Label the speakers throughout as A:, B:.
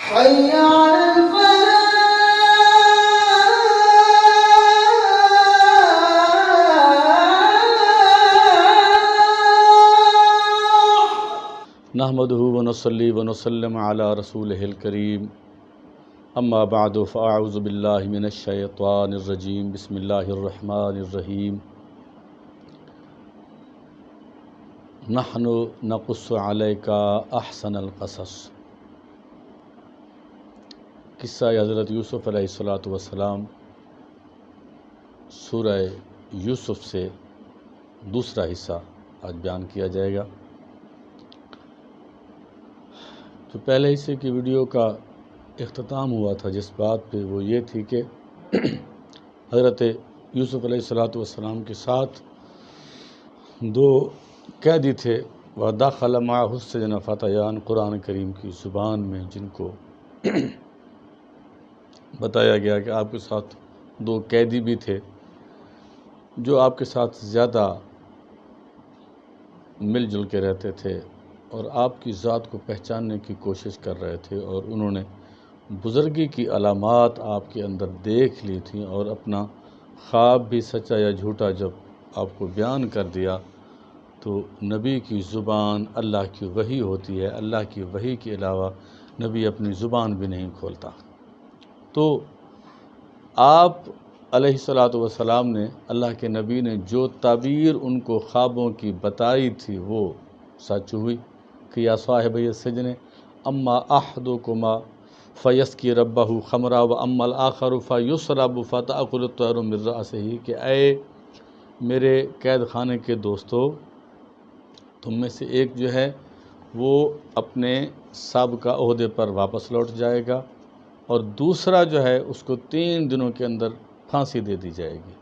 A: حي على الفلاح.
B: نحمده ونصلي ونسلم على رسوله الكريم اما بعد فاعوذ بالله من الشيطان الرجيم بسم الله الرحمن الرحيم نحن نقص عليك احسن القصص۔ قصہ حضرت یوسف علیہ السلام سورہ یوسف سے دوسرا حصہ آج بیان کیا جائے گا۔ جو پہلے حصے کی ویڈیو کا اختتام ہوا تھا جس بات پہ، وہ یہ تھی کہ حضرت یوسف علیہ السلام کے ساتھ دو قیدی تھے، وَدَخَلَ مَعَهُ السِّجْنَ فَتَيَانِ، قرآن کریم کی زبان میں جن کو بتایا گیا کہ آپ کے ساتھ دو قیدی بھی تھے جو آپ کے ساتھ زیادہ مل جل کے رہتے تھے اور آپ کی ذات کو پہچاننے کی کوشش کر رہے تھے، اور انہوں نے بزرگی کی علامات آپ کے اندر دیکھ لی تھیں، اور اپنا خواب بھی سچا یا جھوٹا جب آپ کو بیان کر دیا تو نبی کی زبان اللہ کی وحی ہوتی ہے، اللہ کی وحی کے علاوہ نبی اپنی زبان بھی نہیں کھولتا۔ تو آپ علیہ السلام نے، اللہ کے نبی نے جو تعبیر ان کو خوابوں کی بتائی تھی وہ سچ ہوئی کہ یا صاحب السجن اما احدکما فیسقی ربہ خمرا و اما الاخر فیسرب فتأکل الطیر من رأسہ، کہ اے میرے قید خانے کے دوستو، تم میں سے ایک جو ہے وہ اپنے سابقہ عہدے پر واپس لوٹ جائے گا، اور دوسرا جو ہے اس کو 3 دنوں کے اندر پھانسی دے دی جائے گی۔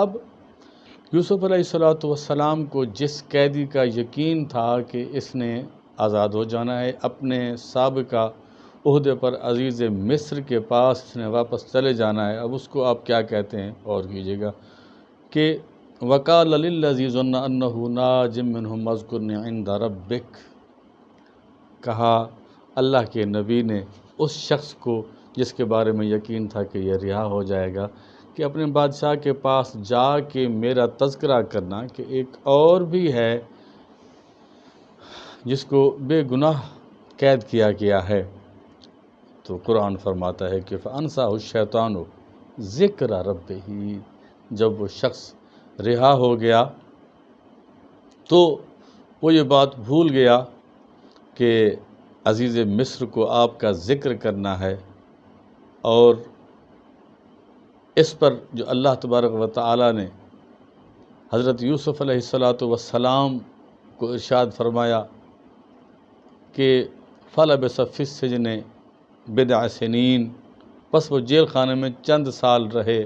B: اب یوسف علیہ السلام کو جس قیدی کا یقین تھا کہ اس نے آزاد ہو جانا ہے، اپنے سابقہ عہدے پر عزیز مصر کے پاس اس نے واپس چلے جانا ہے، اب اس کو آپ کیا کہتے ہیں اور کیجیے گا کہ وَقَالَ لِلَّذِي ظَنَّ أَنَّهُ نَاجٍ مِّنْهُ اذْكُرْنِي عِندَ رَبِّكَ، کہا اللہ کے نبی نے اس شخص کو جس کے بارے میں یقین تھا کہ یہ رہا ہو جائے گا، کہ اپنے بادشاہ کے پاس جا کے میرا تذکرہ کرنا کہ ایک اور بھی ہے جس کو بے گناہ قید کیا گیا ہے۔ تو قرآن فرماتا ہے کہ فَأَنْسَاهُ الشَّيْطَانُ ذِكْرَ رَبِّهِ، جب وہ شخص رہا ہو گیا تو وہ یہ بات بھول گیا کہ عزیز مصر کو آپ کا ذکر کرنا ہے، اور اس پر جو اللہ تبارک و تعالی نے حضرت یوسف علیہ السلام کو ارشاد فرمایا کہ فَلَبِثَ فِي السِّجْنِ بِضْعَ سِنِینَ، پس وہ جیل خانے میں چند سال رہے۔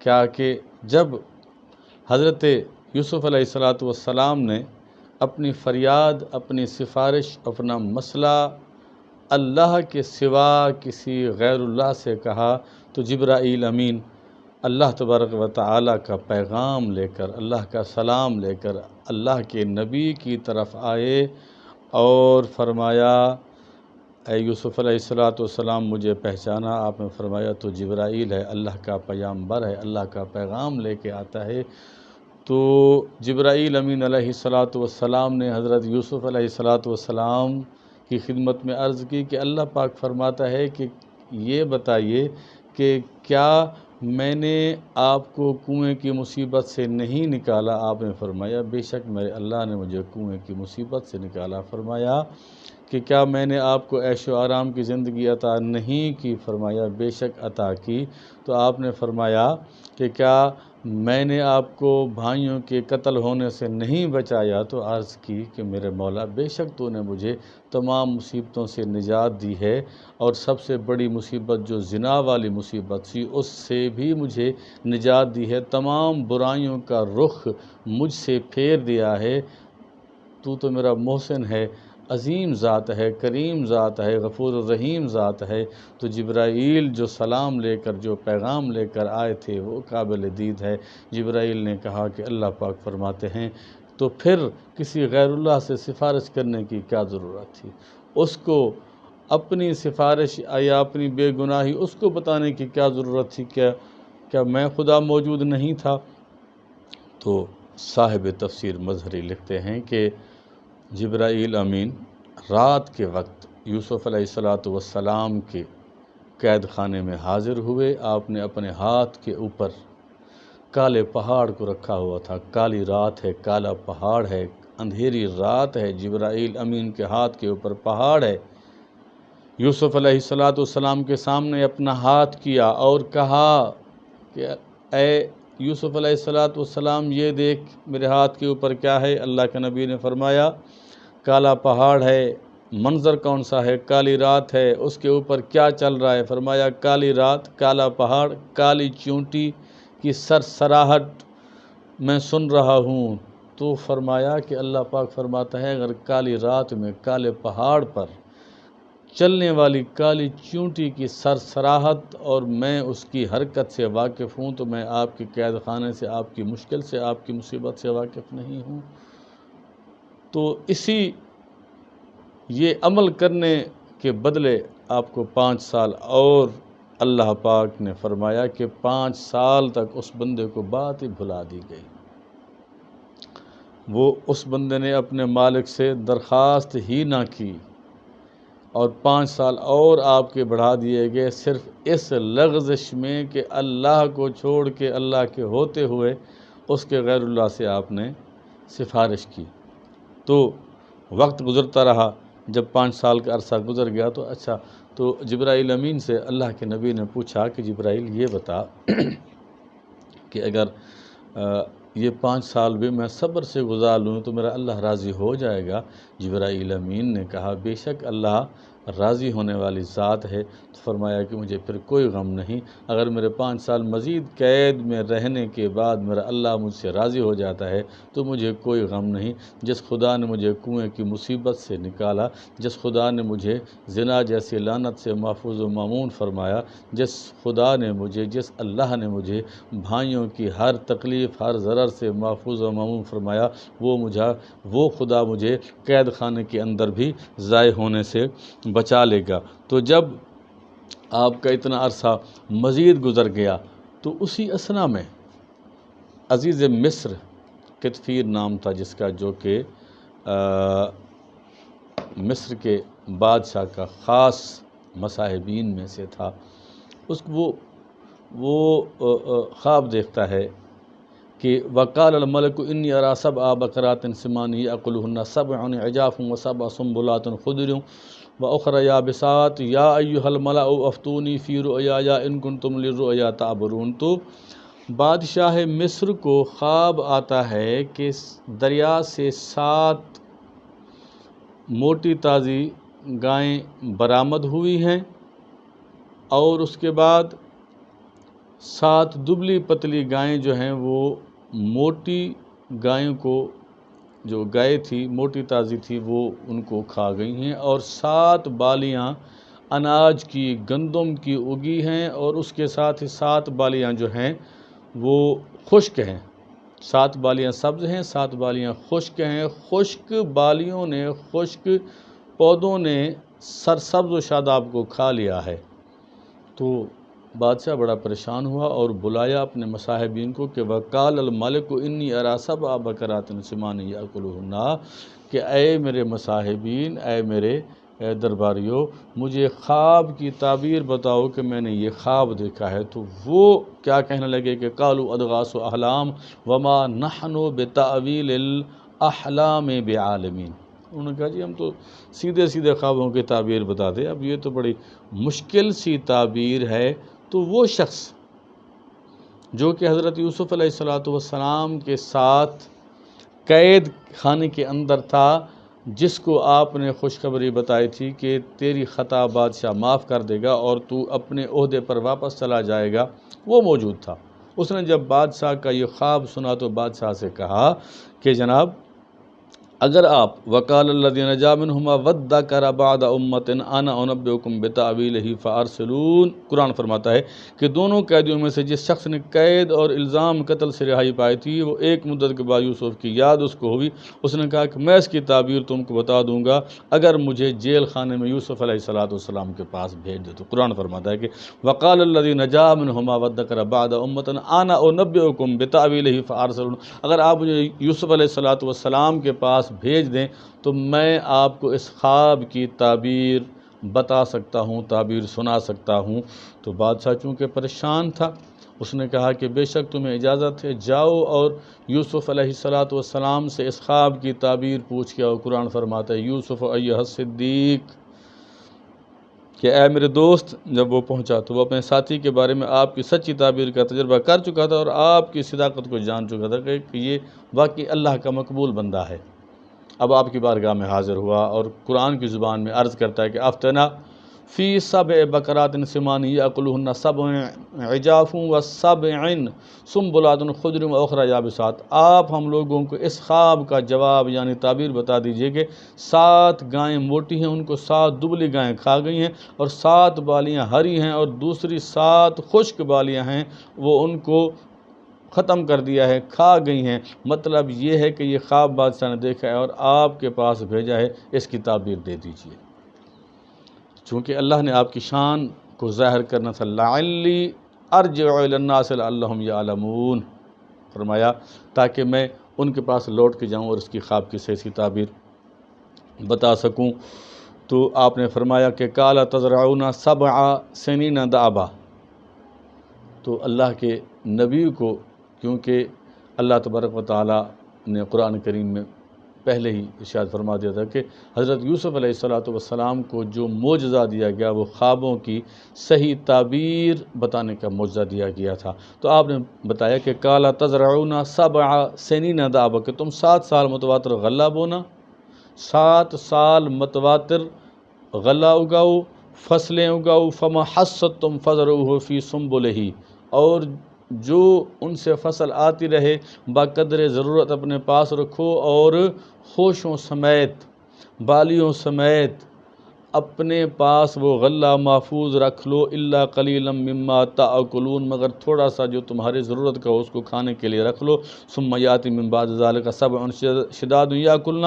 B: کیا کہ جب حضرت یوسف علیہ السلام نے اپنی فریاد، اپنی سفارش، اپنا مسئلہ اللہ کے سوا کسی غیر اللہ سے کہا تو جبرائیل امین اللہ تبارک و تعالی کا پیغام لے کر، اللہ کا سلام لے کر اللہ کے نبی کی طرف آئے اور فرمایا اے یوسف علیہ السلام مجھے پہچانا؟ آپ نے فرمایا تو جبرائیل ہے، اللہ کا پیغمبر ہے، اللہ کا پیغام لے کے آتا ہے۔ تو جبرائیل امین علیہ السلام نے حضرت یوسف علیہ السلام کی خدمت میں عرض کی کہ اللہ پاک فرماتا ہے کہ یہ بتائیے کہ کیا میں نے آپ کو کنویں کی مصیبت سے نہیں نکالا؟ آپ نے فرمایا بے شک میرے اللہ نے مجھے کنویں کی مصیبت سے نکالا۔ فرمایا کہ کیا میں نے آپ کو عیش و آرام کی زندگی عطا نہیں کی؟ فرمایا بے شک عطا کی۔ تو آپ نے فرمایا کہ کیا میں نے آپ کو بھائیوں کے قتل ہونے سے نہیں بچایا؟ تو عرض کی کہ میرے مولا بے شک تو نے مجھے تمام مصیبتوں سے نجات دی ہے، اور سب سے بڑی مصیبت جو زنا والی مصیبت تھی اس سے بھی مجھے نجات دی ہے، تمام برائیوں کا رخ مجھ سے پھیر دیا ہے، تو میرا محسن ہے، عظیم ذات ہے، کریم ذات ہے، غفور الرحیم ذات ہے۔ تو جبرائیل جو سلام لے کر، جو پیغام لے کر آئے تھے وہ قابل دید ہے۔ جبرائیل نے کہا کہ اللہ پاک فرماتے ہیں تو پھر کسی غیر اللہ سے سفارش کرنے کی کیا ضرورت تھی؟ اس کو اپنی سفارش یا اپنی بے گناہی اس کو بتانے کی کیا ضرورت تھی؟ کیا میں خدا موجود نہیں تھا؟ تو صاحب تفسیر مظہری لکھتے ہیں کہ جبرائیل امین رات کے وقت یوسف علیہ السلام کے قید خانے میں حاضر ہوئے۔ آپ نے اپنے ہاتھ کے اوپر کالے پہاڑ کو رکھا ہوا تھا۔ کالی رات ہے، کالا پہاڑ ہے، اندھیری رات ہے، جبرائیل امین کے ہاتھ کے اوپر پہاڑ ہے۔ یوسف علیہ السلام کے سامنے اپنا ہاتھ کیا اور کہا کہ اے یوسف علیہ السلام یہ دیکھ میرے ہاتھ کے اوپر کیا ہے؟ اللہ کے نبی نے فرمایا کالا پہاڑ ہے۔ منظر کون سا ہے؟ کالی رات ہے۔ اس کے اوپر کیا چل رہا ہے؟ فرمایا کالی رات، کالا پہاڑ، کالی چونٹی کی سرسراہٹ میں سن رہا ہوں۔ تو فرمایا کہ اللہ پاک فرماتا ہے اگر کالی رات میں کالے پہاڑ پر چلنے والی کالی چونٹی کی سرسراہٹ اور میں اس کی حرکت سے واقف ہوں تو میں آپ کے قید خانے سے، آپ کی مشکل سے، آپ کی مصیبت سے واقف نہیں ہوں۔ تو یہ عمل کرنے کے بدلے آپ کو 5 سال اور اللہ پاک نے فرمایا کہ 5 سال تک اس بندے کو بات ہی بھلا دی گئی۔ وہ اس بندے نے اپنے مالک سے درخواست ہی نہ کی اور 5 سال اور آپ کے بڑھا دیے گئے صرف اس لغزش میں کہ اللہ کو چھوڑ کے، اللہ کے ہوتے ہوئے اس کے غیر اللہ سے آپ نے سفارش کی۔ تو وقت گزرتا رہا، جب 5 سال کا عرصہ گزر گیا تو اچھا، تو جبرائیل امین سے اللہ کے نبی نے پوچھا کہ جبرائیل یہ بتا کہ اگر یہ 5 سال بھی میں صبر سے گزار لوں تو میرا اللہ راضی ہو جائے گا؟ جبرائیل امین نے کہا بے شک اللہ راضی ہونے والی ذات ہے۔ تو فرمایا کہ مجھے پھر کوئی غم نہیں، اگر میرے 5 سال مزید قید میں رہنے کے بعد میرا اللہ مجھ سے راضی ہو جاتا ہے تو مجھے کوئی غم نہیں۔ جس خدا نے مجھے کنویں کی مصیبت سے نکالا، جس خدا نے مجھے زنا جیسی لعنت سے محفوظ و مامون فرمایا، جس خدا نے مجھے، جس اللہ نے مجھے بھائیوں کی ہر تکلیف، ہر ضرر سے محفوظ و مامون فرمایا، وہ خدا مجھے قید خانے کے اندر بھی ضائع ہونے سے بچا لے گا۔ تو جب آپ کا اتنا عرصہ مزید گزر گیا تو اسی اثنا میں عزیز مصر قطفیر نام تھا جس کا، جو کہ مصر کے بادشاہ کا خاص مصاحبین میں سے تھا، وہ خواب دیکھتا ہے کہ وقال الملک انی ارا سبع بقرات سمان یاکلهن سبع عجاف وسبع سنبلات خضر واخرى یابسات یا ایها الملأ افتونی فی رؤیایا ان کنتم للرؤیا تعبرون۔ تو بادشاہ مصر کو خواب آتا ہے کہ دریا سے 7 موٹی تازی گائیں برآمد ہوئی ہیں اور اس کے بعد 7 دبلی پتلی گائیں جو ہیں وہ موٹی گائیں کو، جو گائے تھی موٹی تازی تھی، وہ ان کو کھا گئی ہیں، اور 7 بالیاں اناج کی، گندم کی اگی ہیں، اور اس کے ساتھ ہی 7 بالیاں جو ہیں وہ خشک ہیں۔ 7 بالیاں سبز ہیں، 7 بالیاں خشک ہیں۔ خشک بالیوں نے، خشک پودوں نے سرسبز و شاداب کو کھا لیا ہے۔ تو بادشاہ بڑا پریشان ہوا اور بلایا اپنے مصاحبین کو کہ وقال الملک انی ارا سبع بقرات سمان یاکلهن، کہ اے میرے مصاحبین، اے میرے درباریوں، مجھے خواب کی تعبیر بتاؤ کہ میں نے یہ خواب دیکھا ہے۔ تو وہ کیا کہنے لگے کہ قالوا اضغاث احلام وما نحن بتاویل الاحلام بعالمین۔ انہوں نے کہا جی ہم تو سیدھے سیدھے خوابوں کی تعبیر بتاتے، اب یہ تو بڑی مشکل سی تعبیر ہے۔ تو وہ شخص جو کہ حضرت یوسف علیہ السلام کے ساتھ قید خانے کے اندر تھا، جس کو آپ نے خوشخبری بتائی تھی کہ تیری خطا بادشاہ معاف کر دے گا اور تو اپنے عہدے پر واپس چلا جائے گا، وہ موجود تھا۔ اس نے جب بادشاہ کا یہ خواب سنا تو بادشاہ سے کہا کہ جناب اگر آپ وقال الذین نجا منہما وذکر بعد امۃ انا انبئکم بتأویلہ فارسلون، قرآن فرماتا ہے کہ دونوں قیدیوں میں سے جس شخص نے قید اور الزام قتل سے رہائی پائی تھی، وہ ایک مدت کے بعد یوسف کی یاد اس کو ہوئی، اس نے کہا کہ میں اس کی تعبیر تم کو بتا دوں گا اگر مجھے جیل خانے میں یوسف علیہ السلام کے پاس بھیج دے تو۔ قرآن فرماتا ہے کہ وقال الذی نجا منہما وذکر بعد امۃ انا انبئکم بتأویلہ فارسلون، اگر آپ مجھے یوسف علیہ السلام کے پاس بھیج دیں تو میں آپ کو اس خواب کی تعبیر بتا سکتا ہوں، تعبیر سنا سکتا ہوں۔ تو بادشاہ چونکہ پریشان تھا، اس نے کہا کہ بے شک تمہیں اجازت ہے، جاؤ اور یوسف علیہ السلام سے اس خواب کی تعبیر پوچھ کے آؤ۔ قرآن فرماتا ہے یوسف ایھا الصدیق، کہ اے میرے دوست، جب وہ پہنچا تو وہ اپنے ساتھی کے بارے میں آپ کی سچی تعبیر کا تجربہ کر چکا تھا اور آپ کی صداقت کو جان چکا تھا کہ یہ واقعی اللہ کا مقبول بندہ ہے۔ اب آپ کی بارگاہ میں حاضر ہوا اور قرآن کی زبان میں عرض کرتا ہے کہ افتنا فی سبع بقرات سمان یاکلہن سبع عجاف وسبع سنبلات خضر واخری یابسات، آپ ہم لوگوں کو اس خواب کا جواب یعنی تعبیر بتا دیجئے کہ 7 گائیں موٹی ہیں، ان کو 7 دبلی گائیں کھا گئی ہیں، اور 7 بالیاں ہری ہیں اور دوسری 7 خشک بالیاں ہیں وہ ان کو ختم کر دیا ہے، کھا گئی ہیں۔ مطلب یہ ہے کہ یہ خواب بادشاہ نے دیکھا ہے اور آپ کے پاس بھیجا ہے، اس کی تعبیر دے دیجئے۔ چونکہ اللہ نے آپ کی شان کو ظاہر کرنا تھا، لعلی ارجع الی الناس لعلہم یعلمون، فرمایا تاکہ میں ان کے پاس لوٹ کے جاؤں اور اس کی خواب کی صحیح تعبیر بتا سکوں۔ تو آپ نے فرمایا کہ قال تزرعون 7 سنین دأبا، تو اللہ کے نبی کو، کیونکہ اللہ تبارک و تعالیٰ نے قرآن کریم میں پہلے ہی ارشاد فرما دیا تھا کہ حضرت یوسف علیہ السلام کو جو معجزہ دیا گیا وہ خوابوں کی صحیح تعبیر بتانے کا معجزہ دیا گیا تھا۔ تو آپ نے بتایا کہ قال تزرعون 7 سنین دأبا، کہ تم 7 سال متواتر غلہ بونا، 7 سال متواتر غلہ اگاؤ، فصلیں اگاؤ، فما حصدتم فزرعوہ فی سنبلہ، اور جو ان سے فصل آتی رہے بقدر ضرورت اپنے پاس رکھو، اور خوشوں سمیت بالیوں سمیت اپنے پاس وہ غلہ محفوظ رکھ لو، الا قلیلا مما تاکلون، مگر تھوڑا سا جو تمہاری ضرورت کا ہو اس کو کھانے کے لیے رکھ لو۔ ثم یاتی من بعد ذلک سبع شداد یاکلن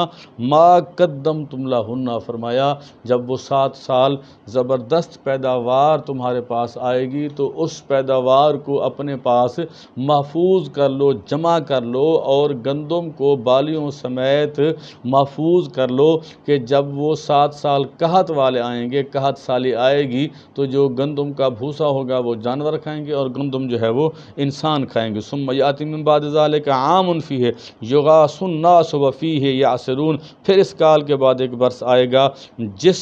B: ما قدمتم لہن، فرمایا جب وہ 7 سال زبردست پیداوار تمہارے پاس آئے گی تو اس پیداوار کو اپنے پاس محفوظ کر لو، جمع کر لو، اور گندم کو بالیوں سمیت محفوظ کر لو کہ جب وہ 7 سال قحط والے آئیں گے، قحط سالی آئے گی تو جو گندم کا بھوسا ہوگا وہ جانور کھائیں گے اور گندم جو ہے وہ انسان کھائیں گے۔ ثم یاتی من بعد ذلک عام فیہ یغاث الناس وفیہ یعصرون، پھر اس کال کے بعد ایک برس آئے گا جس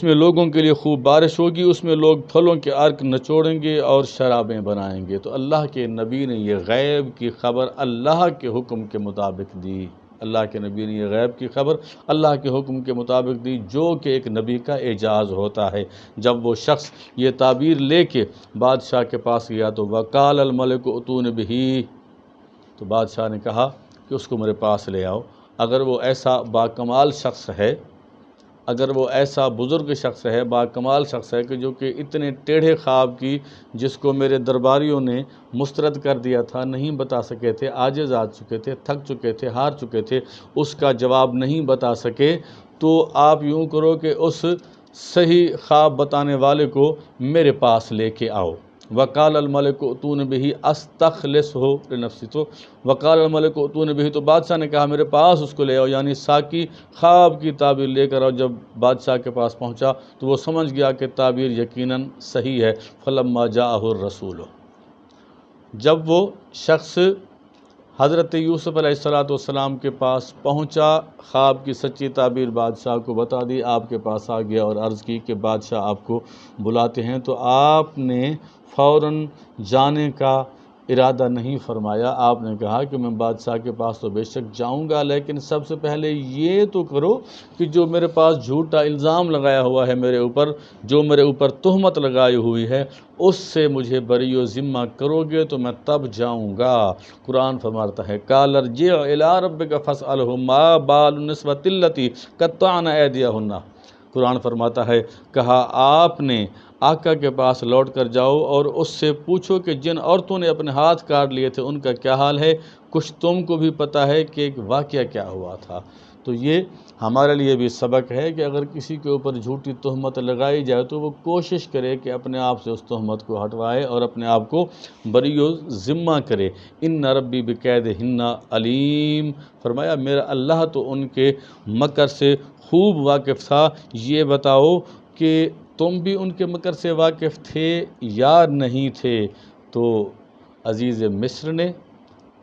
B: میں لوگوں کے لیے خوب بارش ہوگی، اس میں لوگ پھلوں کے عرق نچوڑیں گے اور شرابیں بنائیں گے۔ تو اللہ کے نبی نے یہ غیب کی خبر اللہ کے حکم کے مطابق دی، اللہ کے نبی نے یہ غیب کی خبر اللہ کے حکم کے مطابق دی، جو کہ ایک نبی کا اعجاز ہوتا ہے۔ جب وہ شخص یہ تعبیر لے کے بادشاہ کے پاس گیا تو وقال الملک ائتونی بہ، تو بادشاہ نے کہا کہ اس کو میرے پاس لے آؤ۔ اگر وہ ایسا باکمال شخص ہے، اگر وہ ایسا بزرگ شخص ہے، باکمال شخص ہے کہ جو کہ اتنے ٹیڑھے خواب کی جس کو میرے درباریوں نے مسترد کر دیا تھا، نہیں بتا سکے تھے، عاجز آ چکے تھے، تھک چکے تھے، ہار چکے تھے، اس کا جواب نہیں بتا سکے، تو آپ یوں کرو کہ اس صحیح خواب بتانے والے کو میرے پاس لے کے آؤ۔ وقال الملک ائتونی بہ استخلصہ لنفسی، تو وقال الملک ائتونی بہ، تو بادشاہ نے کہا میرے پاس اس کو لے آؤ، یعنی ساقی خواب کی تعبیر لے کر آؤ۔ جب بادشاہ کے پاس پہنچا تو وہ سمجھ گیا کہ تعبیر یقیناً صحیح ہے۔ فلما جاءہ الرسول، جب وہ شخص حضرت یوسف علیہ السلام کے پاس پہنچا، خواب کی سچی تعبیر بادشاہ کو بتا دی، آپ کے پاس آ گیا اور عرض کی کہ بادشاہ آپ کو بلاتے ہیں، تو آپ نے فوراً جانے کا ارادہ نہیں فرمایا۔ آپ نے کہا کہ میں بادشاہ کے پاس تو بے شک جاؤں گا، لیکن سب سے پہلے یہ تو کرو کہ جو میرے پاس جھوٹا الزام لگایا ہوا ہے میرے اوپر، جو میرے اوپر تہمت لگائی ہوئی ہے، اس سے مجھے بری و ذمہ کرو گے تو میں تب جاؤں گا۔ قرآن فرماتا ہے قال ارجع الی ربک فاسألہ ما بال النسوۃ اللتی قطعن ایدیہن۔ قرآن فرماتا ہے کہا آپ نے آقا کے پاس لوٹ کر جاؤ اور اس سے پوچھو کہ جن عورتوں نے اپنے ہاتھ کاٹ لیے تھے ان کا کیا حال ہے، کچھ تم کو بھی پتہ ہے کہ ایک واقعہ کیا ہوا تھا۔ تو یہ ہمارے لیے بھی سبق ہے کہ اگر کسی کے اوپر جھوٹی تہمت لگائی جائے تو وہ کوشش کرے کہ اپنے آپ سے اس تہمت کو ہٹوائے اور اپنے آپ کو بری و ذمہ کرے۔ ان ربی بکیدہن علیم، فرمایا میرا اللہ تو ان کے مکر سے خوب واقف تھا۔ یہ بتاؤ کہ تم بھی ان کے مکر سے واقف تھے یا نہیں تھے؟ تو عزیز مصر نے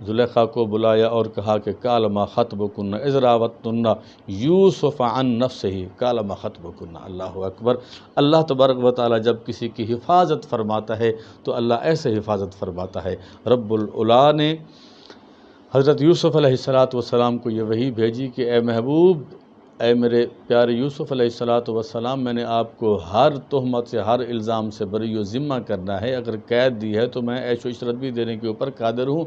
B: زلیخا کو بلایا اور کہا کہ قال ما خطبکن اذ راوتن یوسف عن نفسہ، قال ما خطبکن۔ اللہ اکبر۔ اللہ تبارک و تعالیٰ جب کسی کی حفاظت فرماتا ہے تو اللہ ایسے حفاظت فرماتا ہے۔ رب العلا نے حضرت یوسف علیہ السلام کو یہ وحی بھیجی کہ اے محبوب، اے میرے پیارے یوسف علیہ السلام، میں نے آپ کو ہر تہمت سے، ہر الزام سے بری و ذمہ کرنا ہے۔ اگر قید دی ہے تو میں عیش و عشرت بھی دینے کے اوپر قادر ہوں۔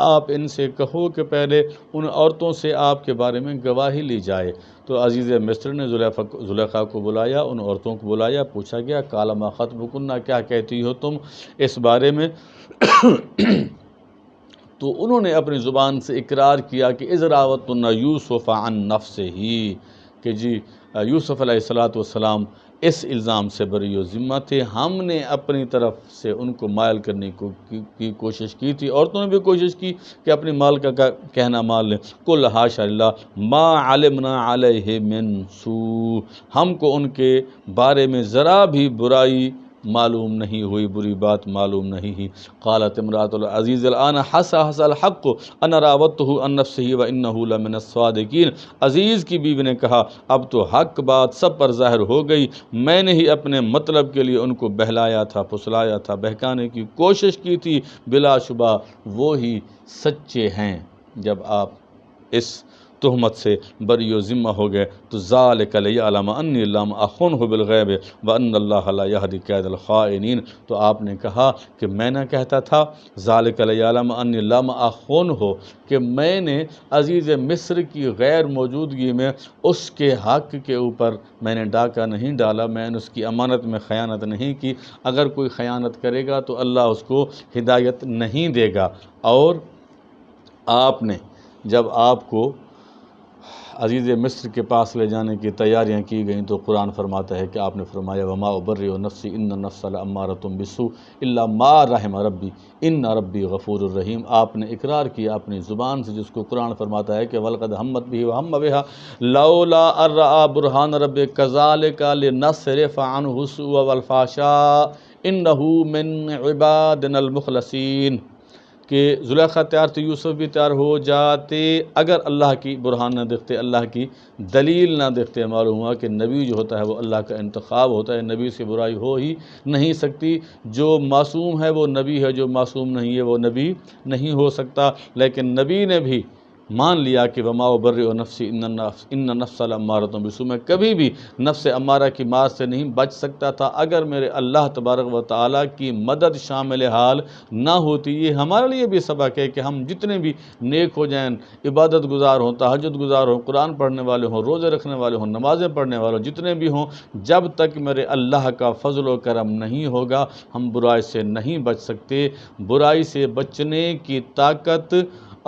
B: آپ ان سے کہو کہ پہلے ان عورتوں سے آپ کے بارے میں گواہی لی جائے۔ تو عزیز مصر نے زلیخا کو بلایا، ان عورتوں کو بلایا، پوچھا گیا قال ما خطبکن، کیا کہتی ہو تم اس بارے میں؟ تو انہوں نے اپنی زبان سے اقرار کیا کہ اذ راوتن یوسف عن نفسہ، کہ جی یوسف علیہ السلام اس الزام سے بری و ذمہ تھے، ہم نے اپنی طرف سے ان کو مائل کرنے کی کوشش کی تھی۔ عورتوں نے بھی کوشش کی کہ اپنی مالکہ کا کہنا مان لیں۔ قل حاشا للہ ما علمنا علیہ من سوء، ہم کو ان کے بارے میں ذرا بھی برائی معلوم نہیں ہوئی، بری بات معلوم نہیں ہوئی۔ قالت امرأۃ العزیز الآن حس الحق ان راودتہ عن نفسہ وانہ لمن الصادقین، عزیز کی بیوی نے کہا اب تو حق بات سب پر ظاہر ہو گئی، میں نے ہی اپنے مطلب کے لیے ان کو بہلایا تھا، پھسلایا تھا، بہکانے کی کوشش کی تھی، بلا شبہ وہ ہی سچے ہیں۔ جب آپ اس تہمت سے بری و ذمہ ہو گئے تو ذالک لیعلم انی لم اخنہ بالغیب وان اللہ لا یہدی کید الخائنین، تو آپ نے کہا کہ میں نہ کہتا تھا ذالک لیعلم انی لم اخنہ، کہ میں نے عزیز مصر کی غیر موجودگی میں اس کے حق کے اوپر میں نے ڈاکہ نہیں ڈالا، میں نے اس کی امانت میں خیانت نہیں کی۔ اگر کوئی خیانت کرے گا تو اللہ اس کو ہدایت نہیں دے گا۔ اور آپ نے جب آپ کو عزیز مصر کے پاس لے جانے کی تیاریاں کی گئیں تو قرآن فرماتا ہے کہ آپ نے فرمایا وما ابرئ نفسی ان النفس لامارۃ بالسوء الا ما رحم ربی ان ربی غفور الرحیم۔ آپ نے اقرار کیا اپنی زبان سے، جس کو قرآن فرماتا ہے کہ ولقد ہمت به وہم بها لولا ان رأى برہان ربہ کذلک لنصرف عنہ السوء والفحشاء انہ من عبادنا المخلصین، کہ زلیخا تیار تھی، یوسف بھی تیار ہو جاتے اگر اللہ کی برہان نہ دیکھتے، اللہ کی دلیل نہ دیکھتے۔ معلوم ہوا کہ نبی جو ہوتا ہے وہ اللہ کا انتخاب ہوتا ہے، نبی سے برائی ہو ہی نہیں سکتی۔ جو معصوم ہے وہ نبی ہے، جو معصوم نہیں ہے وہ نبی نہیں ہو سکتا۔ لیکن نبی نے بھی مان لیا کہ وما ابرئ نفسی ان النفس لامارۃ بالسوء، میں کبھی بھی نفس امارہ کی مار سے نہیں بچ سکتا تھا اگر میرے اللہ تبارک و تعالیٰ کی مدد شامل حال نہ ہوتی۔ یہ ہمارے لیے بھی سبق ہے کہ ہم جتنے بھی نیک ہو جائیں، عبادت گزار ہوں، تہجد گزار ہوں، قرآن پڑھنے والے ہوں، روزے رکھنے والے ہوں، نمازیں پڑھنے والے ہوں، جتنے بھی ہوں، جب تک میرے اللہ کا فضل و کرم نہیں ہوگا ہم برائی سے نہیں بچ سکتے۔ برائی سے بچنے کی طاقت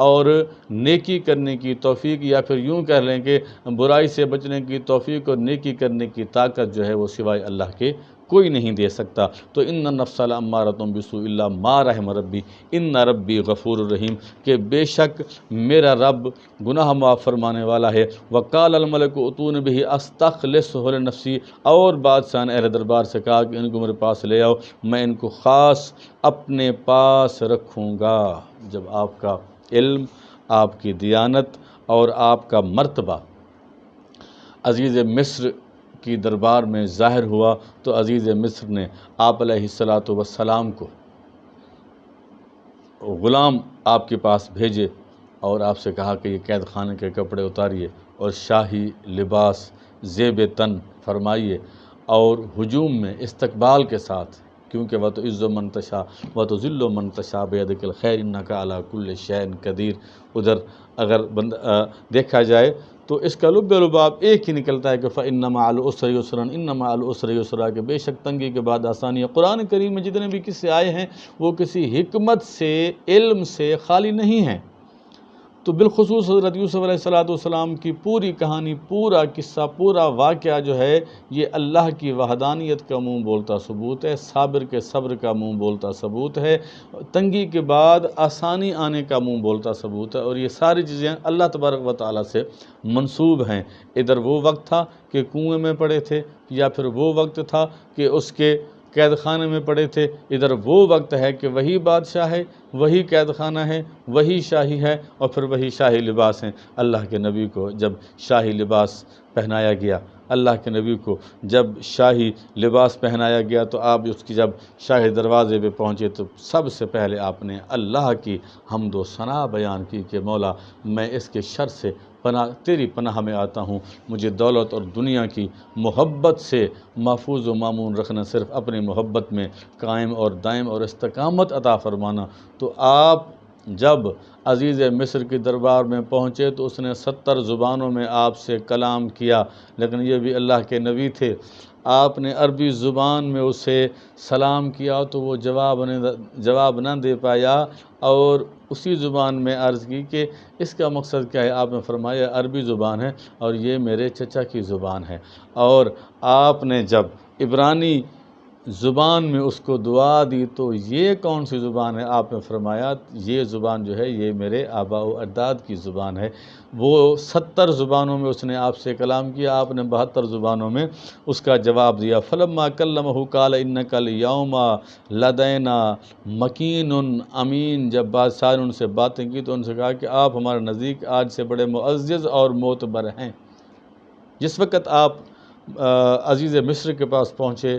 B: اور نیکی کرنے کی توفیق، یا پھر یوں کہہ لیں کہ برائی سے بچنے کی توفیق اور نیکی کرنے کی طاقت جو ہے وہ سوائے اللہ کے کوئی نہیں دے سکتا۔ تو ان النفس لامارۃ بالسوء الا ما رحم ربی ان ربی غفور الرحیم، کہ بے شک میرا رب گناہ معاف فرمانے والا ہے۔ وقال الملک اتونی بہ استخلصہ لنفسی، اور بادشاہ نے اہل دربار سے کہا کہ ان کو میرے پاس لے آؤ، میں ان کو خاص اپنے پاس رکھوں گا۔ جب آپ کا علم، آپ کی دیانت اور آپ کا مرتبہ عزیز مصر کی دربار میں ظاہر ہوا تو عزیز مصر نے آپ علیہ السلام کو غلام آپ کے پاس بھیجے اور آپ سے کہا کہ یہ قید خانے کے کپڑے اتاریے اور شاہی لباس زیب تن فرمائیے اور ہجوم میں استقبال کے ساتھ، کیونکہ وہ تو عز و منتشا و تو ذل و منتشا بیدک الخیر انک علی کل شیء قدیر، ادھر اگر دیکھا جائے تو اس کا لب لباب ایک ہی نکلتا ہے کہ فَإِنَّ مَعَ الْعُسْرِ يُسْرًا إِنَّ مَعَ الْعُسْرِ يُسْرًا، کہ بے شک تنگی کے بعد آسانی ہے۔ قرآن کریم میں جتنے بھی قصے آئے ہیں وہ کسی حکمت سے، علم سے خالی نہیں ہیں۔ تو بالخصوص حضرت یوسف علیہ السلام کی پوری کہانی، پورا قصہ، پورا واقعہ جو ہے یہ اللہ کی وحدانیت کا منہ بولتا ثبوت ہے، صابر کے صبر کا منہ بولتا ثبوت ہے، تنگی کے بعد آسانی آنے کا منہ بولتا ثبوت ہے، اور یہ ساری چیزیں اللہ تبارک و تعالیٰ سے منسوب ہیں۔ ادھر وہ وقت تھا کہ کنویں میں پڑے تھے، یا پھر وہ وقت تھا کہ اس کے قید خانے میں پڑے تھے، ادھر وہ وقت ہے کہ وہی بادشاہ ہے، وہی قید خانہ ہے، وہی شاہی ہے، اور پھر وہی شاہی لباس ہیں۔ اللہ کے نبی کو جب شاہی لباس پہنایا گیا، اللہ کے نبی کو جب شاہی لباس پہنایا گیا تو آپ اس کی جب شاہی دروازے پہ پہنچے تو سب سے پہلے آپ نے اللہ کی حمد و ثنا بیان کی کہ مولا میں اس کے شر سے تیری پناہ میں آتا ہوں، مجھے دولت اور دنیا کی محبت سے محفوظ و مامون رکھنا، صرف اپنی محبت میں قائم اور دائم اور استقامت عطا فرمانا۔ تو آپ جب عزیز مصر کی دربار میں پہنچے تو اس نے 70 زبانوں میں آپ سے کلام کیا، لیکن یہ بھی اللہ کے نبی تھے، آپ نے عربی زبان میں اسے سلام کیا تو وہ جواب نہ دے پایا، اور اسی زبان میں عرض کی کہ اس کا مقصد کیا ہے؟ آپ نے فرمایا عربی زبان ہے اور یہ میرے چچا کی زبان ہے، اور آپ نے جب عبرانی زبان میں اس کو دعا دی تو یہ کون سی زبان ہے؟ آپ نے فرمایا یہ زبان جو ہے یہ میرے آباء و اجداد کی زبان ہے۔ وہ 70 زبانوں میں اس نے آپ سے کلام کیا، آپ نے 72 زبانوں میں اس کا جواب دیا۔ فلما کلمہ قال انک الیوم لدینا مکین امین، جب بادشاہ نے ان سے باتیں کی تو ان سے کہا کہ آپ ہمارے نزدیک آج سے بڑے معزز اور معتبر ہیں۔ جس وقت آپ عزیز مصر کے پاس پہنچے،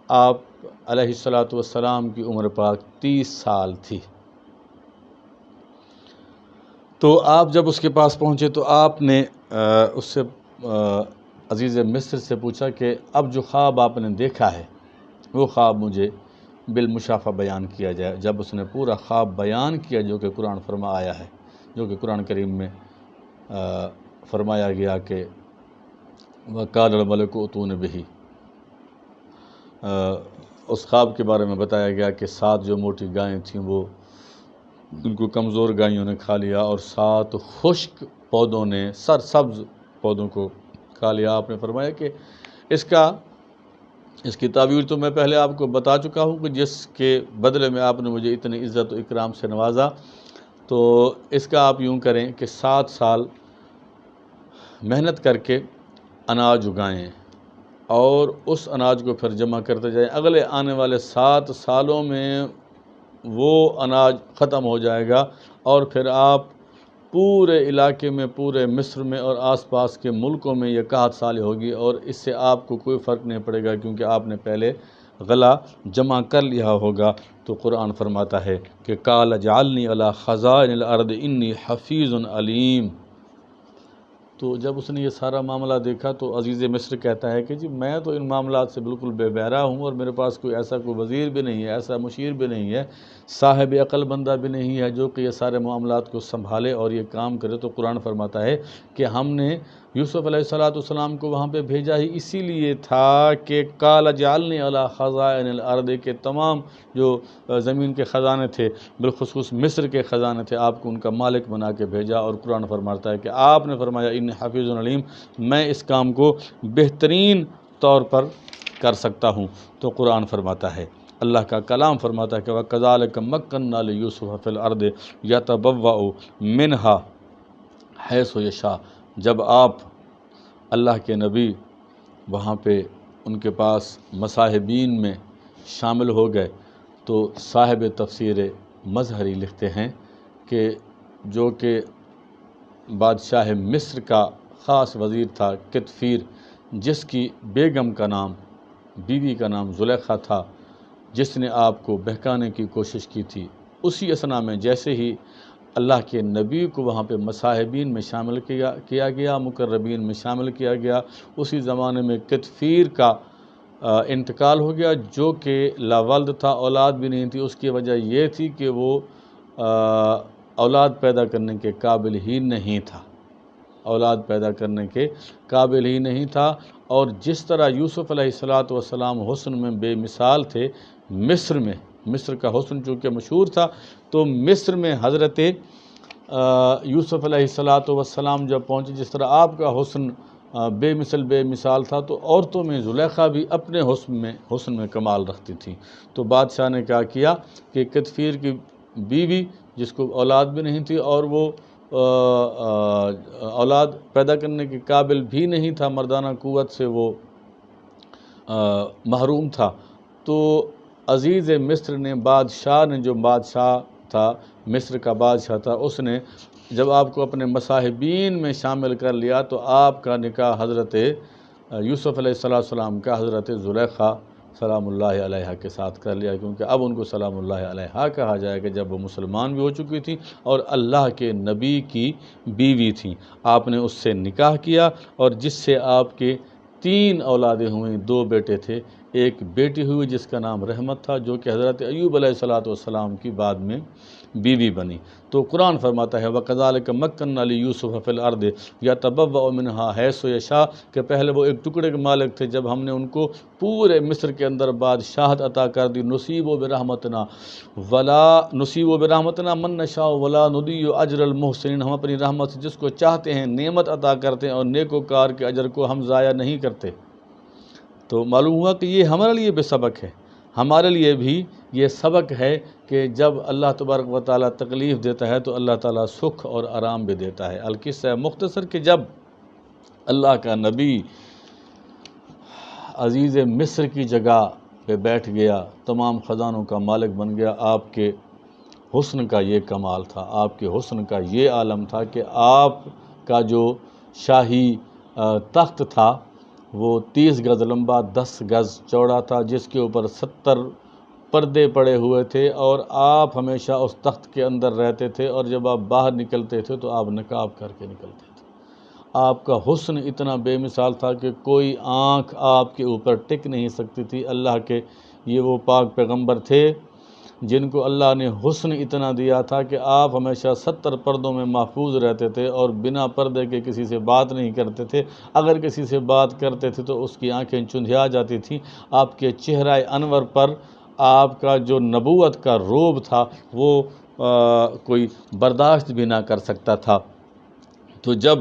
B: آپ علیہ السلام کی عمر پاک 30 سال تھی۔ تو آپ جب اس کے پاس پہنچے تو آپ نے اس سے عزیز مصر سے پوچھا کہ اب جو خواب آپ نے دیکھا ہے وہ خواب مجھے بالمشافہ بیان کیا جائے۔ جب اس نے پورا خواب بیان کیا جو کہ قرآن فرما آیا ہے، جو کہ قرآن کریم میں فرمایا گیا کہ وَقَالَ الْمَلَكُ ائْتُونِي بِهِ، اس خواب کے بارے میں بتایا گیا کہ 7 جو موٹی گائیں تھیں وہ ان کو کمزور گائیوں نے کھا لیا، اور 7 خشک پودوں نے سرسبز پودوں کو کھا لیا۔ آپ نے فرمایا کہ اس کی تعبیر تو میں پہلے آپ کو بتا چکا ہوں کہ جس کے بدلے میں آپ نے مجھے اتنی عزت و اکرام سے نوازا، تو اس کا آپ یوں کریں کہ 7 سال محنت کر کے اناج اگائیں اور اس اناج کو پھر جمع کرتے جائیں، اگلے آنے والے 7 سالوں میں وہ اناج ختم ہو جائے گا، اور پھر آپ پورے علاقے میں، پورے مصر میں اور آس پاس کے ملکوں میں یہ قحط سالی ہوگی، اور اس سے آپ کو کوئی فرق نہیں پڑے گا کیونکہ آپ نے پہلے غلہ جمع کر لیا ہوگا۔ تو قرآن فرماتا ہے کہ قال اجعلنی علی خزائن الارض انی حفیظ علیم۔ تو جب اس نے یہ سارا معاملہ دیکھا تو عزیز مصر کہتا ہے کہ جی میں تو ان معاملات سے بالکل بے بہرا ہوں، اور میرے پاس کوئی ایسا کوئی وزیر بھی نہیں ہے، ایسا مشیر بھی نہیں ہے، صاحب عقل بندہ بھی نہیں ہے جو کہ یہ سارے معاملات کو سنبھالے اور یہ کام کرے۔ تو قرآن فرماتا ہے کہ ہم نے یوسف علیہ السلام کو وہاں پہ بھیجا ہی اسی لیے تھا کہ قال اجعلنی علی خزائن الارض، کے تمام جو زمین کے خزانے تھے، بالخصوص مصر کے خزانے تھے، آپ کو ان کا مالک بنا کے بھیجا۔ اور قرآن فرماتا ہے کہ آپ نے فرمایا ان حفیظ علیم، میں اس کام کو بہترین طور پر کر سکتا ہوں۔ تو قرآن فرماتا ہے، اللہ کا کلام فرماتا ہے کہ وَكَذَلِكَ مَكَّنَّا لِيُوسُفَ فِي الْأَرْضِ يَتَبَوَّأُ مِنْهَا حَيْثُ يَشَاءُ۔ جب آپ اللہ کے نبی وہاں پہ ان کے پاس مصاحبین میں شامل ہو گئے تو صاحب تفسیر مظہری لکھتے ہیں کہ جو کہ بادشاہ مصر کا خاص وزیر تھا کتفیر، جس کی بیگم کا نام، بیوی کا نام زلیخا تھا، جس نے آپ کو بہکانے کی کوشش کی تھی، اسی اسنا میں جیسے ہی اللہ کے نبی کو وہاں پہ مصاحبین میں شامل کیا گیا، مقربین میں شامل کیا گیا، اسی زمانے میں کتفیر کا انتقال ہو گیا، جو کہ لا ولد تھا، اولاد بھی نہیں تھی۔ اس کی وجہ یہ تھی کہ وہ اولاد پیدا کرنے کے قابل ہی نہیں تھا، اولاد پیدا کرنے کے قابل ہی نہیں تھا۔ اور جس طرح یوسف علیہ السلام حسن میں بے مثال تھے، مصر کا حسن چونکہ مشہور تھا، تو مصر میں حضرت یوسف علیہ السلام جب پہنچے، جس طرح آپ کا حسن بے مثال تھا، تو عورتوں میں زلیخا بھی اپنے حسن میں کمال رکھتی تھی۔ تو بادشاہ نے کیا کیا کہ کتفیر کی بیوی جس کو اولاد بھی نہیں تھی اور وہ اولاد پیدا کرنے کے قابل بھی نہیں تھا، مردانہ قوت سے وہ محروم تھا، تو عزیز مصر نے جو بادشاہ تھا، مصر کا بادشاہ تھا، اس نے جب آپ کو اپنے مصاحبین میں شامل کر لیا تو آپ کا نکاح حضرت یوسف علیہ السلام کا حضرت زلیخا سلام اللہ علیہا کے ساتھ کر لیا، کیونکہ اب ان کو سلام اللہ علیہا کہا جائے گا جب وہ مسلمان بھی ہو چکی تھیں اور اللہ کے نبی کی بیوی تھیں۔ آپ نے اس سے نکاح کیا اور جس سے آپ کے 3 اولادیں ہوئیں، 2 بیٹے تھے، ایک بیٹی ہوئی جس کا نام رحمت تھا، جو کہ حضرت ایوب علیہ السلام کی بعد میں بیوی بنی۔ تو قرآن فرماتا ہے وَكَذَلِكَ مَكَّنَّا لِيُوسُفَ فِي الْأَرْضِ يَتَبَوَّأُ مِنْهَا حَيْثُ يَشَاءُ کہ پہلے وہ ایک ٹکڑے کے مالک تھے، جب ہم نے ان کو پورے مصر کے اندر بادشاہت عطا کر دی، نُصِيبُ بِرَحْمَتِنَا مَن نَّشَاءُ وَلَا نُضِيعُ أَجْرَ الْمُحْسِنِينَ ہم اپنی رحمت سے جس کو چاہتے ہیں نعمت عطا کرتے ہیں اور نیکوکار کے اجر کو ہم ضائع نہیں کرتے۔ تو معلوم ہوا کہ یہ ہمارے لیے بھی سبق ہے، ہمارے لیے بھی یہ سبق ہے کہ جب اللہ تبارک و تعالیٰ تکلیف دیتا ہے تو اللہ تعالیٰ سکھ اور آرام بھی دیتا ہے۔ القصہ مختصر کہ جب اللہ کا نبی عزیز مصر کی جگہ پہ بیٹھ گیا، تمام خزانوں کا مالک بن گیا، آپ کے حسن کا یہ کمال تھا، آپ کے حسن کا یہ عالم تھا کہ آپ کا جو شاہی تخت تھا وہ 30 گز لمبا 10 گز چوڑا تھا، جس کے اوپر 70 پردے پڑے ہوئے تھے، اور آپ ہمیشہ اس تخت کے اندر رہتے تھے، اور جب آپ باہر نکلتے تھے تو آپ نقاب کر کے نکلتے تھے۔ آپ کا حسن اتنا بے مثال تھا کہ کوئی آنکھ آپ کے اوپر ٹک نہیں سکتی تھی۔ اللہ کے یہ وہ پاک پیغمبر تھے جن کو اللہ نے حسن اتنا دیا تھا کہ آپ ہمیشہ 70 پردوں میں محفوظ رہتے تھے اور بنا پردے کے کسی سے بات نہیں کرتے تھے۔ اگر کسی سے بات کرتے تھے تو اس کی آنکھیں چندھیا جاتی تھیں۔ آپ کے چہرہ انور پر آپ کا جو نبوت کا روب تھا وہ کوئی برداشت بھی نہ کر سکتا تھا۔ تو جب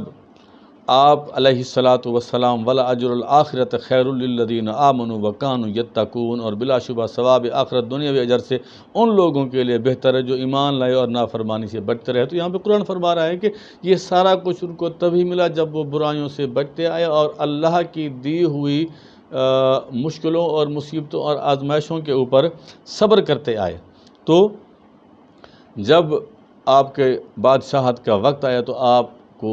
B: آپ علیہ السلام وَلَأَجْرُ الْآخِرَةِ خَيْرٌ لِّلَّذِينَ آمَنُوا وَكَانُوا يَتَّقُونَ اور بلا شبہ ثواب آخرت دنیاوی اجر سے ان لوگوں کے لیے بہتر ہے جو ایمان لائے اور نافرمانی سے بچتے رہے۔ تو یہاں پہ قرآن فرما رہا ہے کہ یہ سارا کچھ ان کو تبھی ملا جب وہ برائیوں سے بچتے آئے اور اللہ کی دی ہوئی مشکلوں اور مصیبتوں اور آزمائشوں کے اوپر صبر کرتے آئے۔ تو جب آپ کے بادشاہت کا وقت آیا تو آپ کو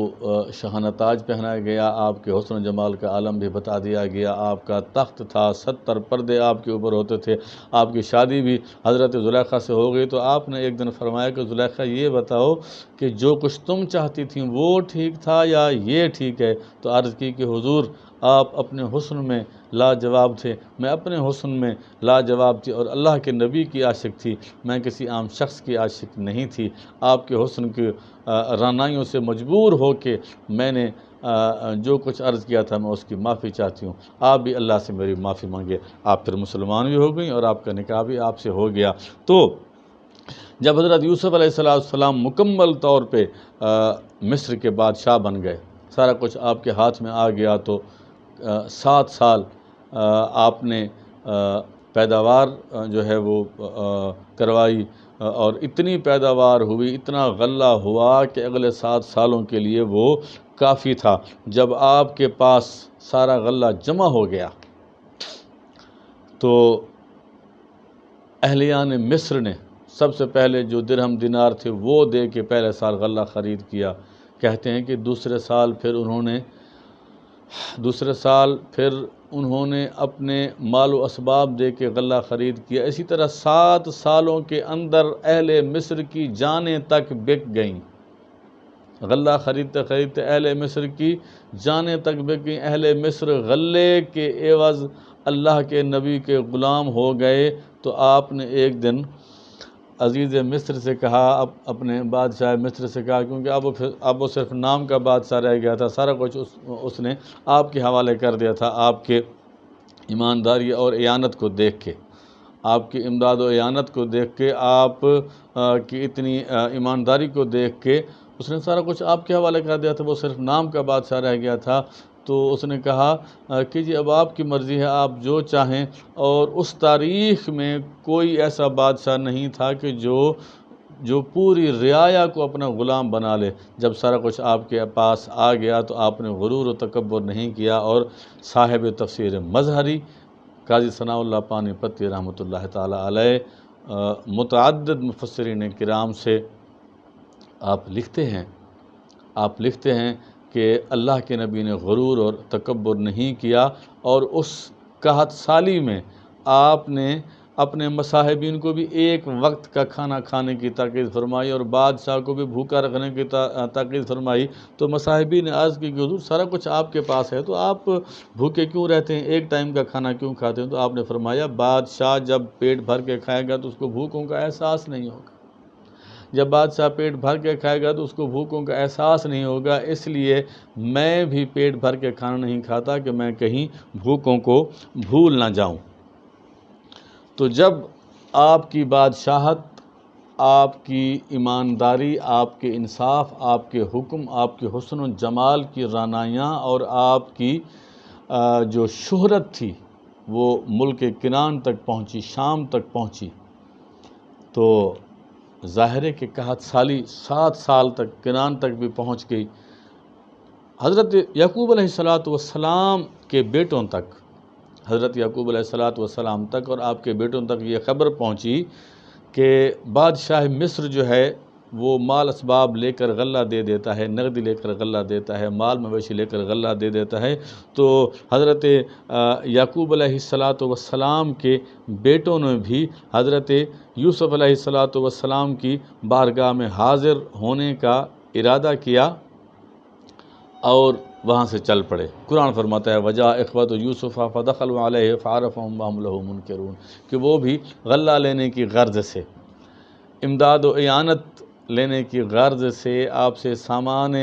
B: شاہانہ تاج پہنایا گیا، آپ کے حسن و جمال کا عالم بھی بتا دیا گیا، آپ کا تخت تھا، 70 پردے آپ کے اوپر ہوتے تھے، آپ کی شادی بھی حضرت زلیخا سے ہو گئی۔ تو آپ نے ایک دن فرمایا کہ زلیخا یہ بتاؤ کہ جو کچھ تم چاہتی تھیں وہ ٹھیک تھا یا یہ ٹھیک ہے؟ تو عرض کی کہ حضور آپ اپنے حسن میں لاجواب تھے، میں اپنے حسن میں لاجواب تھی اور اللہ کے نبی کی عاشق تھی، میں کسی عام شخص کی عاشق نہیں تھی۔ آپ کے حسن کی رعنائیوں سے مجبور ہو کے میں نے جو کچھ عرض کیا تھا میں اس کی معافی چاہتی ہوں، آپ بھی اللہ سے میری معافی مانگے۔ آپ پھر مسلمان بھی ہو گئیں اور آپ کا نکاح بھی آپ سے ہو گیا۔ تو جب حضرت یوسف علیہ السلام مکمل طور پہ مصر کے بادشاہ بن گئے، سارا کچھ آپ کے ہاتھ میں آ گیا، تو 7 سال آپ نے پیداوار جو ہے وہ کروائی، اور اتنی پیداوار ہوئی، اتنا غلہ ہوا کہ اگلے 7 سالوں کے لیے وہ کافی تھا۔ جب آپ کے پاس سارا غلہ جمع ہو گیا تو اہلیان مصر نے سب سے پہلے جو درہم دینار تھے وہ دے کے پہلے سال غلہ خرید کیا۔ کہتے ہیں کہ دوسرے سال پھر انہوں نے اپنے مال و اسباب دے کے غلہ خرید کیا، اسی طرح 7 سالوں کے اندر اہل مصر کی جانیں تک بک گئیں۔ غلہ خریدتے خریدتے اہل مصر کی جانیں تک بک گئیں۔ اہل مصر غلے کے عوض اللہ کے نبی کے غلام ہو گئے۔ تو آپ نے ایک دن عزیز مصر سے کہا، اپنے بادشاہ مصر سے کہا، کیونکہ اب وہ صرف نام کا بادشاہ رہ گیا تھا، سارا کچھ اس نے آپ کے حوالے کر دیا تھا، آپ کے ایمانداری اور اعانت کو دیکھ کے، آپ کی امداد و اعانت کو دیکھ کے، آپ کی اتنی ایمانداری کو دیکھ کے اس نے سارا کچھ آپ کے حوالے کر دیا تھا، وہ صرف نام کا بادشاہ رہ گیا تھا۔ تو اس نے کہا کہ جی اب آپ کی مرضی ہے، آپ جو چاہیں۔ اور اس تاریخ میں کوئی ایسا بادشاہ نہیں تھا کہ جو پوری رعایا کو اپنا غلام بنا لے۔ جب سارا کچھ آپ کے پاس آ گیا تو آپ نے غرور و تکبر نہیں کیا، اور صاحب تفسیر مظہری قاضی ثناء اللہ پانی پتی رحمۃ اللہ تعالی علیہ متعدد مفسرین کرام سے آپ لکھتے ہیں کہ اللہ کے نبی نے غرور اور تکبر نہیں کیا، اور اس قحط سالی میں آپ نے اپنے مصاحبین کو بھی ایک وقت کا کھانا کھانے کی تاکید فرمائی، اور بادشاہ کو بھی بھوکا رکھنے کی تاکید فرمائی۔ تو مصاحبین نے عرض کی کہ حضور سارا کچھ آپ کے پاس ہے تو آپ بھوکے کیوں رہتے ہیں، ایک ٹائم کا کھانا کیوں کھاتے ہیں؟ تو آپ نے فرمایا بادشاہ جب پیٹ بھر کے کھائے گا تو اس کو بھوکوں کا احساس نہیں ہوگا، جب بادشاہ پیٹ بھر کے کھائے گا تو اس کو بھوکوں کا احساس نہیں ہوگا، اس لیے میں بھی پیٹ بھر کے کھانا نہیں کھاتا کہ میں کہیں بھوکوں کو بھول نہ جاؤں۔ تو جب آپ کی بادشاہت، آپ کی ایمانداری، آپ کے انصاف، آپ کے حکم، آپ کے حسن و جمال کی رعنائیاں اور آپ کی جو شہرت تھی وہ ملک کنان تک پہنچی، شام تک پہنچی، تو ظاہر ہے کہ قحط سالی 7 سال تک کنان تک بھی پہنچ گئی۔ حضرت یعقوب علیہ السلام کے بیٹوں تک، حضرت یعقوب علیہ السلام تک اور آپ کے بیٹوں تک یہ خبر پہنچی کہ بادشاہ مصر جو ہے وہ مال اسباب لے کر غلہ دے دیتا ہے، نقدی لے کر غلہ دیتا ہے، مال مویشی لے کر غلہ دے دیتا ہے۔ تو حضرت یعقوب علیہ السلام کے بیٹوں نے بھی حضرت یوسف علیہ السلام کی بارگاہ میں حاضر ہونے کا ارادہ کیا اور وہاں سے چل پڑے۔ قرآن فرماتا ہے وجاء اخوۃ یوسف فدخلوا علیہ فعرفهم وهم له منکرون، کہ وہ بھی غلہ لینے کی غرض سے، امداد و اعانت لینے کی غرض سے، آپ سے سامان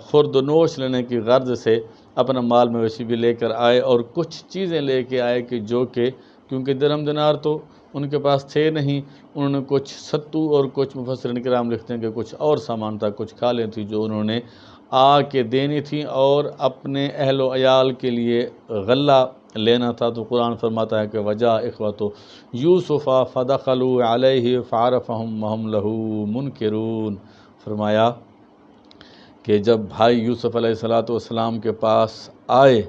B: خورد و نوش لینے کی غرض سے اپنا مال مویشی بھی لے کر آئے، اور کچھ چیزیں لے کے آئے کہ جو کہ کیونکہ درہم دینار تو ان کے پاس تھے نہیں، انہوں نے کچھ ستو، اور کچھ مفسرین کرام لکھتے ہیں کہ کچھ اور سامان تھا، کچھ کھالیں تھی جو انہوں نے آ کے دینی تھی، اور اپنے اہل و عیال کے لیے غلہ لینا تھا۔ تو قرآن فرماتا ہے کہ وجاء اخوۃ یوسف فدخلوا علیہ فعرفهم وهم له منکرون، فرمایا کہ جب بھائی یوسف علیہ السلام کے پاس آئے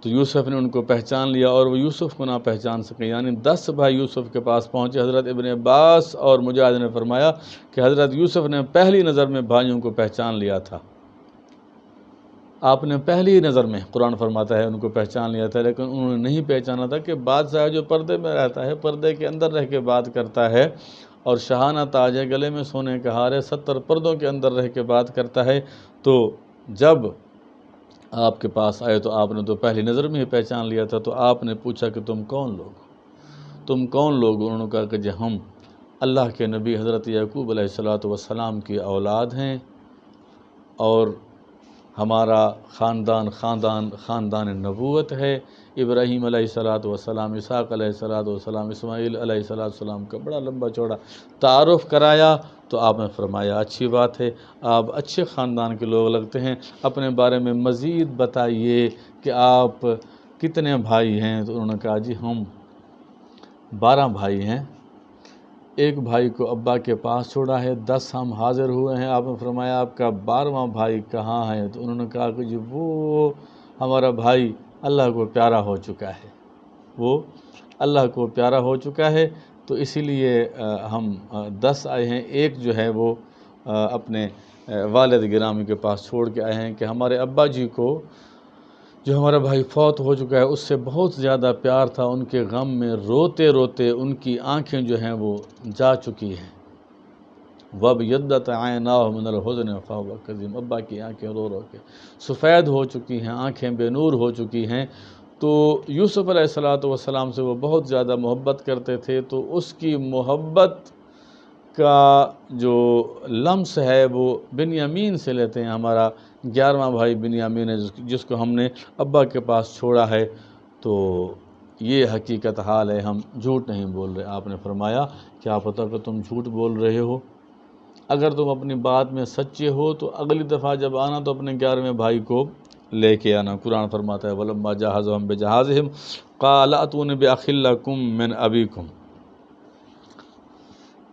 B: تو یوسف نے ان کو پہچان لیا اور وہ یوسف کو نہ پہچان سکے، یعنی 10 بھائی یوسف کے پاس پہنچے۔ حضرت ابن عباس اور مجاہد نے فرمایا کہ حضرت یوسف نے پہلی نظر میں بھائیوں کو پہچان لیا تھا، آپ نے پہلی نظر میں، قرآن فرماتا ہے، ان کو پہچان لیا تھا، لیکن انہوں نے نہیں پہچانا تھا کہ بادشاہ جو پردے میں رہتا ہے، پردے کے اندر رہ کے بات کرتا ہے، اور شاہانہ تاج ہے، گلے میں سونے کا ہار ہے، 70 پردوں کے اندر رہ کے بات کرتا ہے۔ تو جب آپ کے پاس آئے تو آپ نے تو پہلی نظر میں ہی پہچان لیا تھا۔ تو آپ نے پوچھا کہ تم کون لوگ؟ انہوں نے کہا کہ جی ہم اللہ کے نبی حضرت یعقوب علیہ السلام کی اولاد ہیں، اور ہمارا خاندان نبوت ہے، ابراہیم علیہ السلام، اسحاق علیہ السلام، اسماعیل علیہ السلام کا بڑا لمبا چوڑا تعارف کرایا۔ تو آپ نے فرمایا اچھی بات ہے، آپ اچھے خاندان کے لوگ لگتے ہیں، اپنے بارے میں مزید بتائیے کہ آپ کتنے بھائی ہیں؟ تو انہوں نے کہا جی ہم 12 بھائی ہیں، ایک بھائی کو ابا کے پاس چھوڑا ہے، 10 ہم حاضر ہوئے ہیں۔ آپ نے فرمایا آپ کا 12واں بھائی کہاں ہے؟ تو انہوں نے کہا کہ جی وہ ہمارا بھائی اللہ کو پیارا ہو چکا ہے، وہ اللہ کو پیارا ہو چکا ہے، تو اسی لیے ہم 10 آئے ہیں، ایک جو ہے وہ اپنے والد گرامی کے پاس چھوڑ کے آئے ہیں کہ ہمارے ابا جی کو جو ہمارا بھائی فوت ہو چکا ہے اس سے بہت زیادہ پیار تھا، ان کے غم میں روتے روتے ان کی آنکھیں جو ہیں وہ جا چکی ہیں۔ وَابْيَضَّتْ عَيْنَاهُ مِنَ الْحُزْنِ فَهُوَ كَظِيمٌ، ابا کی آنکھیں رو رو کے سفید ہو چکی ہیں، آنکھیں بے نور ہو چکی ہیں۔ تو یوسف علیہ السلام سے وہ بہت زیادہ محبت کرتے تھے، تو اس کی محبت کا جو لمس ہے وہ بنیامین سے لیتے ہیں۔ ہمارا 11واں بھائی بنیامین ہے جس کو ہم نے ابا کے پاس چھوڑا ہے۔ تو یہ حقیقت حال ہے، ہم جھوٹ نہیں بول رہے۔ آپ نے فرمایا کیا پتہ کہ تم جھوٹ بول رہے ہو، اگر تم اپنی بات میں سچے ہو تو اگلی دفعہ جب آنا تو اپنے 11ویں بھائی کو لے کے آنا۔ قرآن فرماتا ہے وَلَمَّا جَهَّزَهُم بِجَهَازِهِمْ قَالَ ائْتُونِي بِأَخٍ لَكُم مِّنْ أَبِيكُمْ،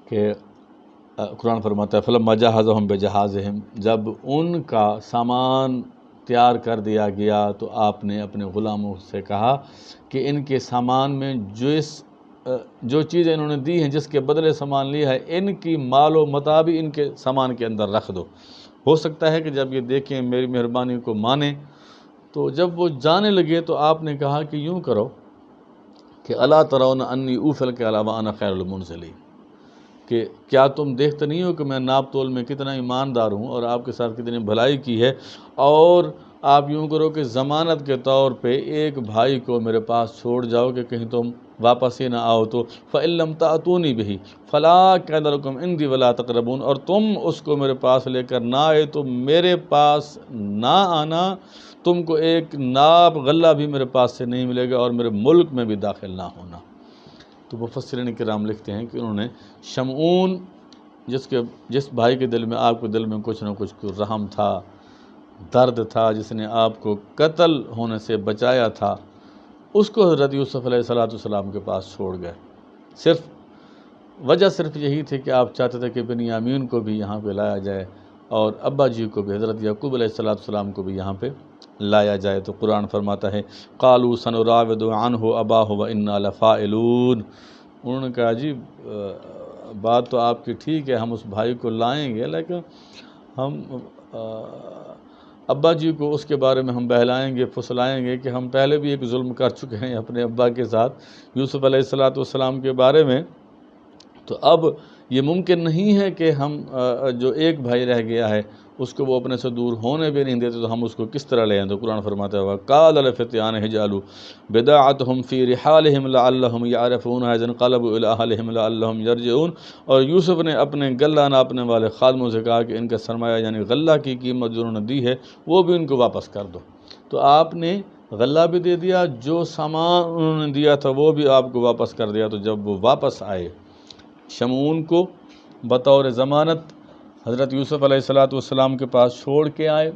B: کہ قرآن فرماتا ہے فَلَمَّا جَهَّزَهُم بِجَهَازِهِمْ، جب ان کا سامان تیار کر دیا گیا تو آپ نے اپنے غلاموں سے کہا کہ ان کے سامان میں جو چیزیں انہوں نے دی ہیں، جس کے بدلے سامان لیا ہے، ان کی مال و متاع بھی ان کے سامان کے اندر رکھ دو۔ ہو سکتا ہے کہ جب یہ دیکھیں میری مہربانی کو مانیں۔ تو جب وہ جانے لگے تو آپ نے کہا کہ یوں کرو کہ الا ترون انی اوفی الکیل وانا خیر المنزلین، کہ کیا تم دیکھتے نہیں ہو کہ میں ناپ تول میں کتنا ایماندار ہوں اور آپ کے ساتھ کتنی بھلائی کی ہے، اور آپ یوں کرو کہ ضمانت کے طور پہ ایک بھائی کو میرے پاس چھوڑ جاؤ کہ کہیں تم واپس ہی نہ آؤ تو فَإِن لَمْ تَأْتُونِي بِهِ فَلَا كَيْدَ لَكُمْ عِنْدِي وَلَا تَقْرَبُونَ، اور تم اس کو میرے پاس لے کر نہ آئے تو میرے پاس نہ آنا، تم کو ایک ناپ غلہ بھی میرے پاس سے نہیں ملے گا اور میرے ملک میں بھی داخل نہ ہونا۔ تو مفسرین کرام لکھتے ہیں کہ انہوں نے شمعون جس بھائی کے دل میں آپ کے دل میں کچھ نہ کچھ رحم تھا، درد تھا، جس نے آپ کو قتل ہونے سے بچایا تھا، اس کو حضرت یوسف علیہ السلام کے پاس چھوڑ گئے۔ وجہ صرف یہی تھی کہ آپ چاہتے تھے کہ بنیامین کو بھی یہاں پہ لایا جائے اور ابا جی کو بھی، حضرت یعقوب علیہ السلام کو بھی یہاں پہ لایا جائے۔ تو قرآن فرماتا ہے قالوا سنراود عنہ اباہ وانا لفاعلون، انہوں نے کہا جی بات تو آپ کی ٹھیک ہے، ہم اس بھائی کو لائیں گے، لیکن ہم ابا جی کو اس کے بارے میں ہم بہلائیں گے، پھسلائیں گے کہ ہم پہلے بھی ایک ظلم کر چکے ہیں اپنے ابا کے ساتھ یوسف علیہ السلام کے بارے میں، تو اب یہ ممکن نہیں ہے کہ ہم جو ایک بھائی رہ گیا ہے اس کو وہ اپنے سے دور ہونے بھی نہیں دیتے، تو ہم اس کو کس طرح لیں؟ تو قرآن فرماتا ہے وَقَالَ لِفِتْيَانِهِ اجْعَلُوا بِضَاعَتَهُمْ فِي رِحَالِهِمْ لَعَلَّهُمْ يَعْرِفُونَهَا إِذِ انقَلَبُوا إِلَىٰ أَهْلِهِمْ لَعَلَّهُمْ يَرْجِعُونَ، اور یوسف نے اپنے غلہ ناپنے والے خادموں سے کہا کہ ان کا سرمایہ یعنی غلہ کی قیمت جو انہوں نے دی ہے وہ بھی ان کو واپس کر دو۔ تو آپ نے غلہ بھی دے دیا، جو سامان انہوں نے دیا تھا وہ بھی آپ کو واپس کر دیا۔ تو جب وہ واپس آئے شمعون کو بطور ضمانت حضرت یوسف علیہ السلام کے پاس چھوڑ کے آئے،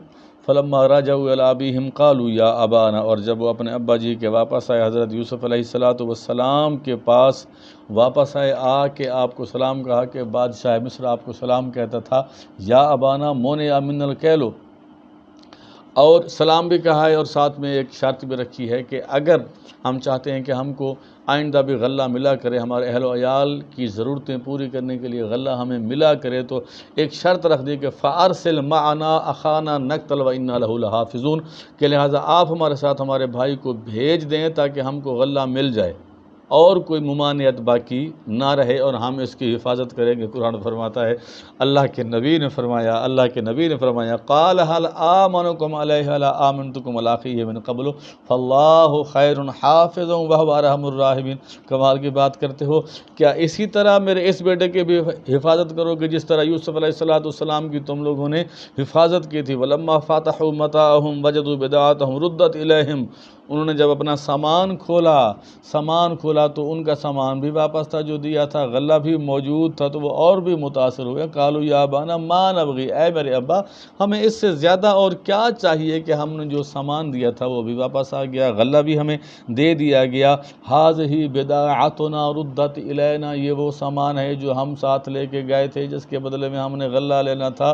B: فلما رجعوا الی ابیہم قالوا یا ابانا، اور جب وہ اپنے ابا جی کے واپس آئے حضرت یوسف علیہ السلام کے پاس واپس آئے، آ کے آپ کو سلام کہا کہ بادشاہ مصر آپ کو سلام کہتا تھا یا ابانا مونع من الکیل، اور سلام بھی کہا ہے، اور ساتھ میں ایک شرط بھی رکھی ہے کہ اگر ہم چاہتے ہیں کہ ہم کو آئندہ بھی غلہ ملا کرے، ہمارے اہل و عیال کی ضرورتیں پوری کرنے کے لیے غلہ ہمیں ملا کرے، تو ایک شرط رکھ دی کہ فَأَرْسِلْ مَعَنَا أَخَانَا نَقْتَلْ وَإِنَّا لَهُ لَحَافِظُونَ، کہ لہٰذا آپ ہمارے ساتھ ہمارے بھائی کو بھیج دیں تاکہ ہم کو غلہ مل جائے اور کوئی ممانعت باقی نہ رہے اور ہم اس کی حفاظت کریں گے۔ قرآن فرماتا ہے اللہ کے نبی نے فرمایا قال هل آمنكم علیہ لا آمنتكم علی اخیہ من قبل فاللہ خیر حافظا وهو ارحم الراحمین، کمال کی بات کرتے ہو، کیا اسی طرح میرے اس بیٹے کی بھی حفاظت کرو گے جس طرح یوسف علیہ السلام کی تم لوگوں نے حفاظت کی تھی؟ ولما فتحوا متاعهم وجدوا بضاعتهم ردت الیہم، انہوں نے جب اپنا سامان کھولا تو ان کا سامان بھی واپس تھا جو دیا تھا، غلہ بھی موجود تھا، تو وہ اور بھی متاثر ہوئے۔ قالوا یا ابانا ما نبغی، اے میرے ابا ہمیں اس سے زیادہ اور کیا چاہیے کہ ہم نے جو سامان دیا تھا وہ بھی واپس آ گیا، غلہ بھی ہمیں دے دیا گیا۔ ھذہ بضاعتنا ردت الینا، یہ وہ سامان ہے جو ہم ساتھ لے کے گئے تھے جس کے بدلے میں ہم نے غلہ لینا تھا،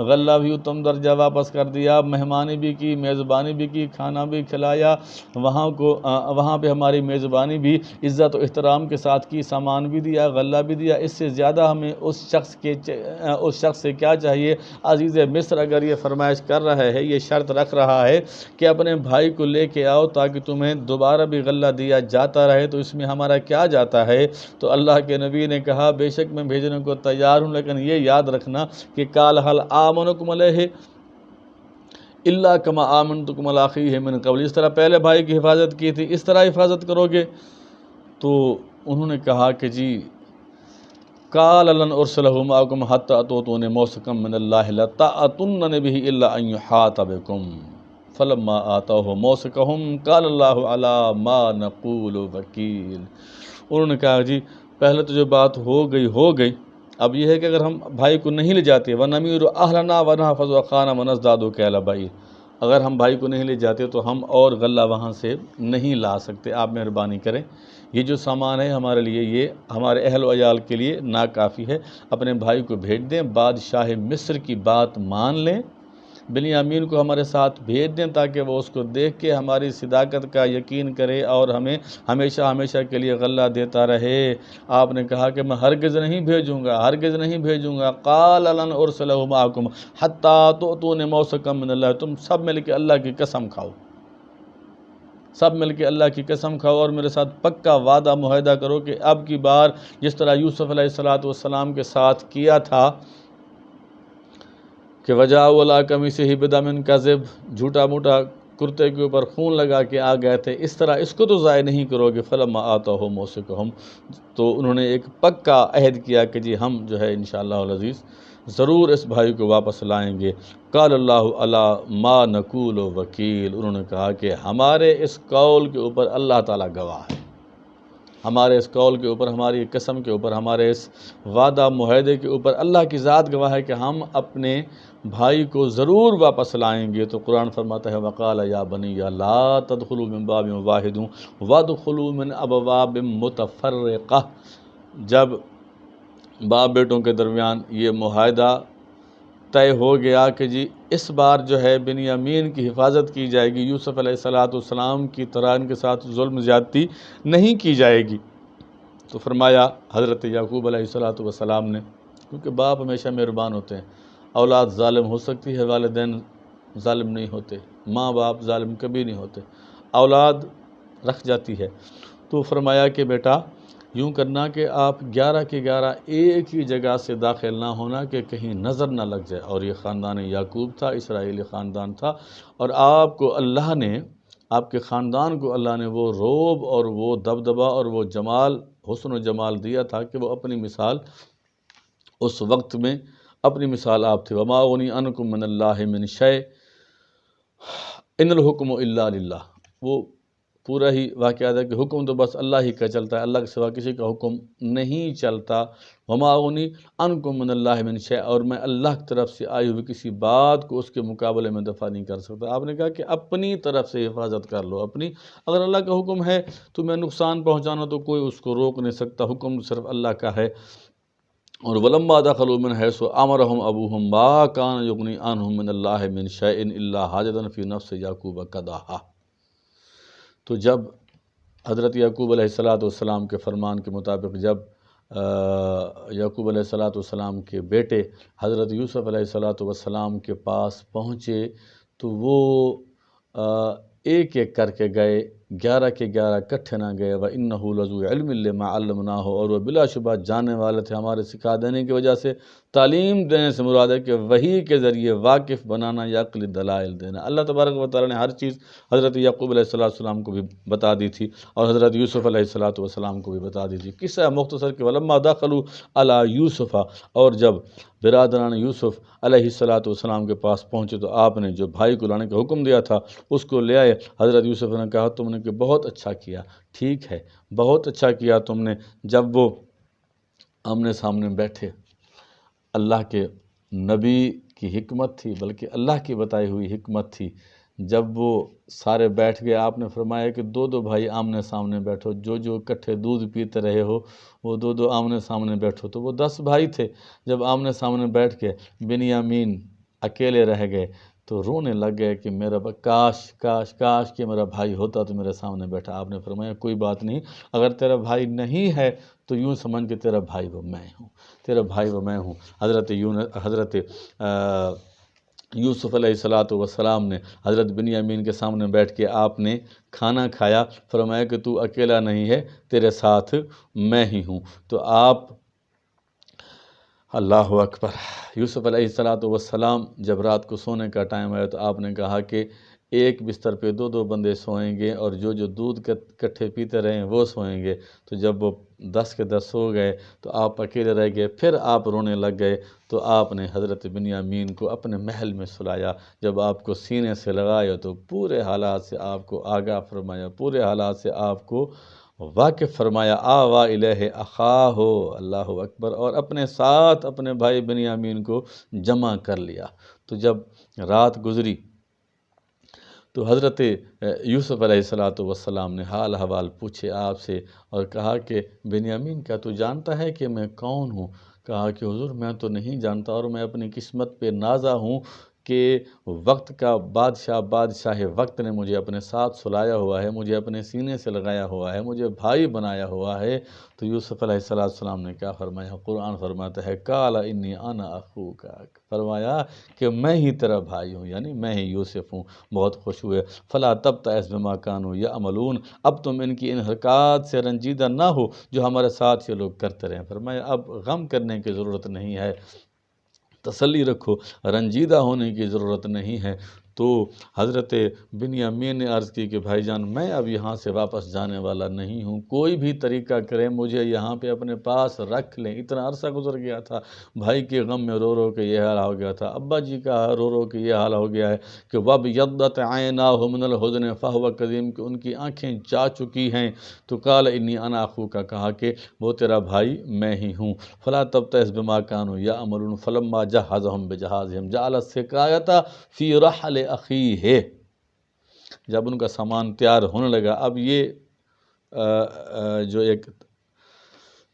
B: غلہ بھی اتم درجہ واپس کر دیا، مہمانی بھی کی، میزبانی بھی کی، کھانا بھی کھلایا، وہاں پہ ہماری میزبانی بھی عزت و احترام کے ساتھ کی، سامان بھی دیا، غلہ بھی دیا۔ اس سے زیادہ ہمیں اس شخص سے کیا چاہیے؟ عزیز مصر اگر یہ فرمائش کر رہا ہے، یہ شرط رکھ رہا ہے کہ اپنے بھائی کو لے کے آؤ تاکہ تمہیں دوبارہ بھی غلہ دیا جاتا رہے، تو اس میں ہمارا کیا جاتا ہے؟ تو اللہ کے نبی نے کہا بے شک میں بھیجنے کو تیار ہوں، لیکن یہ یاد رکھنا کہ قال هل آمنکم علیہ الا کما آمنتکم علی اخیہ من قبل، اس طرح پہلے بھائی کی حفاظت کی تھی، اس طرح حفاظت کرو گے؟ تو انہوں نے کہا کہ جی قال لن ارسلہ معکم حتی اتؤتونی موثقا من اللہ لتأتوننی بہ الا ان یحاط بکم فلما آتوہ موثقہم قال اللہ علی ما نقول وکیل۔ انہوں نے کہا جی پہلے تو جو بات ہو گئی، اب یہ ہے کہ اگر ہم بھائی کو نہیں لے جاتے وَنَمِيرُ أَهْلَنَا وَنَحْفَظُ أَخَانَا وَنَزْدَادُ كَيْلَ بَعِيرٍ، اگر ہم بھائی کو نہیں لے جاتے تو ہم اور غلہ وہاں سے نہیں لا سکتے، آپ مہربانی کریں یہ جو سامان ہے ہمارے لیے، یہ ہمارے اہل و عیال کے لیے ناکافی ہے، اپنے بھائی کو بھیج دیں، بادشاہ مصر کی بات مان لیں، بنیامین کو ہمارے ساتھ بھیج دیں تاکہ وہ اس کو دیکھ کے ہماری صداقت کا یقین کرے اور ہمیں ہمیشہ کے لیے غلہ دیتا رہے۔ آپ نے کہا کہ میں ہرگز نہیں بھیجوں گا۔ قال لن ارسلہ معکم حتی تؤتونی موثقا من اللہ، تم سب مل کے اللہ کی قسم کھاؤ اور میرے ساتھ پکا وعدہ معاہدہ کرو کہ اب کی بار جس طرح یوسف علیہ السلام کے ساتھ کیا تھا کہ وجاءوا علی قمیصہ بدم کذب، جھوٹا موٹا کرتے کے اوپر خون لگا کے آ گئے تھے، اس طرح اس کو تو ضائع نہیں کرو گے۔ فلما آتاہ موثقہم، تو انہوں نے ایک پکا عہد کیا کہ جی ہم جو ہے انشاءاللہ العزیز ضرور اس بھائی کو واپس لائیں گے۔ قال اللہ علی ما نقول وکیل، انہوں نے کہا کہ ہمارے اس قول کے اوپر اللہ تعالیٰ گواہ ہے، ہمارے اس قول کے اوپر، ہماری قسم کے اوپر، ہمارے اس وعدہ معاہدے کے اوپر اللہ کی ذات گواہ ہے کہ ہم اپنے بھائی کو ضرور واپس لائیں گے۔ تو قرآن فرماتا ہے وقال یا بنی لا تدخلوا من باب واحد وادخلوا من ابواب متفرقہ، جب باپ بیٹوں کے درمیان یہ معاہدہ طے ہو گیا کہ جی اس بار جو ہے بنیامین کی حفاظت کی جائے گی، یوسف علیہ السلام کی طرح ان کے ساتھ ظلم زیادتی نہیں کی جائے گی، تو فرمایا حضرت یعقوب علیہ السلام نے، کیونکہ باپ ہمیشہ مہربان ہوتے ہیں، اولاد ظالم ہو سکتی ہے، والدین ظالم نہیں ہوتے، ماں باپ ظالم کبھی نہیں ہوتے، اولاد رکھ جاتی ہے، تو فرمایا کہ بیٹا یوں کرنا کہ آپ 11 کے 11 ایک ہی جگہ سے داخل نہ ہونا کہ کہیں نظر نہ لگ جائے، اور یہ خاندان یعقوب تھا، اسرائیلی خاندان تھا، اور آپ کو اللہ نے، آپ کے خاندان کو اللہ نے وہ رعب اور وہ دبدبہ اور وہ جمال، حسن و جمال دیا تھا کہ وہ اپنی مثال اس وقت میں اپنی مثال آپ تھے۔ وما اغنی عنکم من اللہ من شیء ان الحکم الا للہ، وہ پورا ہی واقعہ ہے کہ حکم تو بس اللہ ہی کا چلتا ہے، اللہ کے سوا کسی کا حکم نہیں چلتا۔ وما اغنی عنکم من اللہ من شیء، اور میں اللہ کی طرف سے آئی ہوئی کسی بات کو اس کے مقابلے میں دفع نہیں کر سکتا۔ آپ نے کہا کہ اپنی طرف سے حفاظت کر لو، اگر اللہ کا حکم ہے تمہیں نقصان پہنچانا تو کوئی اس کو روک نہیں سکتا، حکم صرف اللہ کا ہے۔ اور ولما دخلوا من حیث امرهم ابوهم ما كان یغنی عنهم من اللہ من شیء الا حاجۃ فی نفس یعقوب قضاها، تو جب حضرت یعقوب علیہ السلام کے فرمان کے مطابق جب یعقوب علیہ السلام کے بیٹے حضرت یوسف علیہ السلام کے پاس پہنچے تو وہ ایک ایک کر کے گئے، 11 کے 11 اکٹھے نہ گئے۔ وَإِنَّهُ لَذُو عِلْمٍ لِّمَا عَلَّمْنَاهُ، اور وہ بلا شبہ جاننے والے تھے ہمارے سکھا دینے کی وجہ سے، تعلیم دینے سے مراد ہے کہ وحی کے ذریعے واقف بنانا یا عقلی دلائل دینا۔ اللہ تبارک و تعالیٰ نے ہر چیز حضرت یعقوب علیہ السلام کو بھی بتا دی تھی اور حضرت یوسف علیہ السلام کو بھی بتا دی تھی۔ قصہ مختصر کہ وَلَمَّا دَخَلُوا عَلَىٰ يُوسُفَ، اور جب برادران یوسف علیہ السلام کے پاس پہنچے تو آپ نے جو بھائی کو لانے کا حکم دیا تھا اس کو لے آئے۔ حضرت یوسف نے کہا تم نے کہ بہت اچھا کیا، ٹھیک ہے بہت اچھا کیا تم نے۔ جب وہ آمنے سامنے بیٹھے، اللہ کے نبی کی حکمت تھی، بلکہ اللہ کی بتائی ہوئی حکمت تھی، جب وہ سارے بیٹھ گئے آپ نے فرمایا کہ دو بھائی آمنے سامنے بیٹھو، جو اکٹھے دودھ پیتے رہے ہو وہ دو آمنے سامنے بیٹھو، تو وہ 10 بھائی تھے، جب آمنے سامنے بیٹھ کے بنیامین اکیلے رہ گئے تو رونے لگ گئے کہ میرا کاش کاش کاش کہ میرا بھائی ہوتا تو میرے سامنے بیٹھا۔ آپ نے فرمایا کوئی بات نہیں، اگر تیرا بھائی نہیں ہے تو یوں سمجھ کہ تیرا بھائی وہ میں ہوں، تیرا بھائی وہ میں ہوں۔ حضرت یوسف علیہ السلام نے حضرت بنیامین کے سامنے بیٹھ کے آپ نے کھانا کھایا، فرمایا کہ تو اکیلا نہیں ہے، تیرے ساتھ میں ہی ہوں۔ تو آپ اللہ اکبر، یوسف علیہ السلام جب رات کو سونے کا ٹائم آیا تو آپ نے کہا کہ ایک بستر پہ دو دو بندے سوئیں گے اور جو دودھ کٹھے پیتے رہیں وہ سوئیں گے۔ تو جب وہ 10 کے 10 سو گئے تو آپ اکیلے رہ گئے، پھر آپ رونے لگ گئے تو آپ نے حضرت بنیامین کو اپنے محل میں سلایا۔ جب آپ کو سینے سے لگایا تو پورے حالات سے آپ کو آگاہ فرمایا، پورے حالات سے آپ کو واقف فرمایا۔ آوا الیہ اخاہ، اللہ اکبر، اور اپنے ساتھ اپنے بھائی بنیامین کو جمع کر لیا۔ تو جب رات گزری تو حضرت یوسف علیہ السلام نے حال احوال پوچھے آپ سے اور کہا کہ بنیامین کیا تو جانتا ہے کہ میں کون ہوں؟ کہا کہ حضور میں تو نہیں جانتا، اور میں اپنی قسمت پہ نازا ہوں کہ وقت کا بادشاہ وقت نے مجھے اپنے ساتھ سلایا ہوا ہے، مجھے اپنے سینے سے لگایا ہوا ہے، مجھے بھائی بنایا ہوا ہے۔ تو یوسف علیہ السلام نے کیا فرمایا؟ قرآن فرماتا ہے قال انی انا اخوک، فرمایا کہ میں ہی تیرا بھائی ہوں، یعنی میں ہی یوسف ہوں۔ بہت خوش ہوئے۔ فلا تبتئس بما كانوا يعملون، اب تم ان کی ان حرکات سے رنجیدہ نہ ہو جو ہمارے ساتھ یہ لوگ کرتے رہے۔ فرمایا اب غم کرنے کی ضرورت نہیں ہے، تسلی رکھو، رنجیدہ ہونے کی ضرورت نہیں ہے۔ تو حضرت بنیامین نے عرض کی کہ بھائی جان میں اب یہاں سے واپس جانے والا نہیں ہوں، کوئی بھی طریقہ کریں مجھے یہاں پہ اپنے پاس رکھ لیں۔ اتنا عرصہ گزر گیا تھا، بھائی کے غم میں رو رو کے یہ حال ہو گیا تھا، ابا جی کا رو رو کے یہ حال ہو گیا ہے کہ وَابْيَضَّتْ عَيْنَاهُ مِنَ الْحُزْنِ فَهُوَ كَظِيمٌ، کہ ان کی آنکھیں جا چکی ہیں۔ تو قال انی انا اخوک، کہا کہ وہ تیرا بھائی میں ہی ہوں۔ فلا تبتئس بما كانوا يعملون فلما جهزهم بجهازهم جعل السقاية في رحل اخیہ، جب ان کا سامان تیار ہونے لگا، اب یہ جو ایک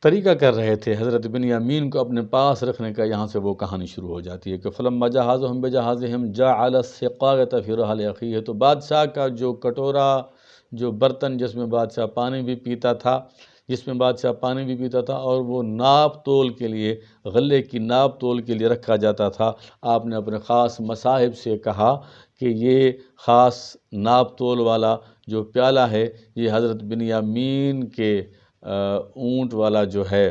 B: طریقہ کر رہے تھے حضرت بنیامین کو اپنے پاس رکھنے کا، یہاں سے وہ کہانی شروع ہو جاتی ہے کہ فلما جہازهم بجہازهم جعل السقاية في رحل اخیہ، تو بادشاہ کا جو کٹورا، جو برتن جس میں بادشاہ پانی بھی پیتا تھا، اور وہ ناپ تول کے لیے، غلے کی ناپ تول کے لیے رکھا جاتا تھا، آپ نے اپنے خاص مصاحب سے کہا کہ یہ خاص ناپ تول والا جو پیالہ ہے یہ حضرت بنیامین کے اونٹ والا جو ہے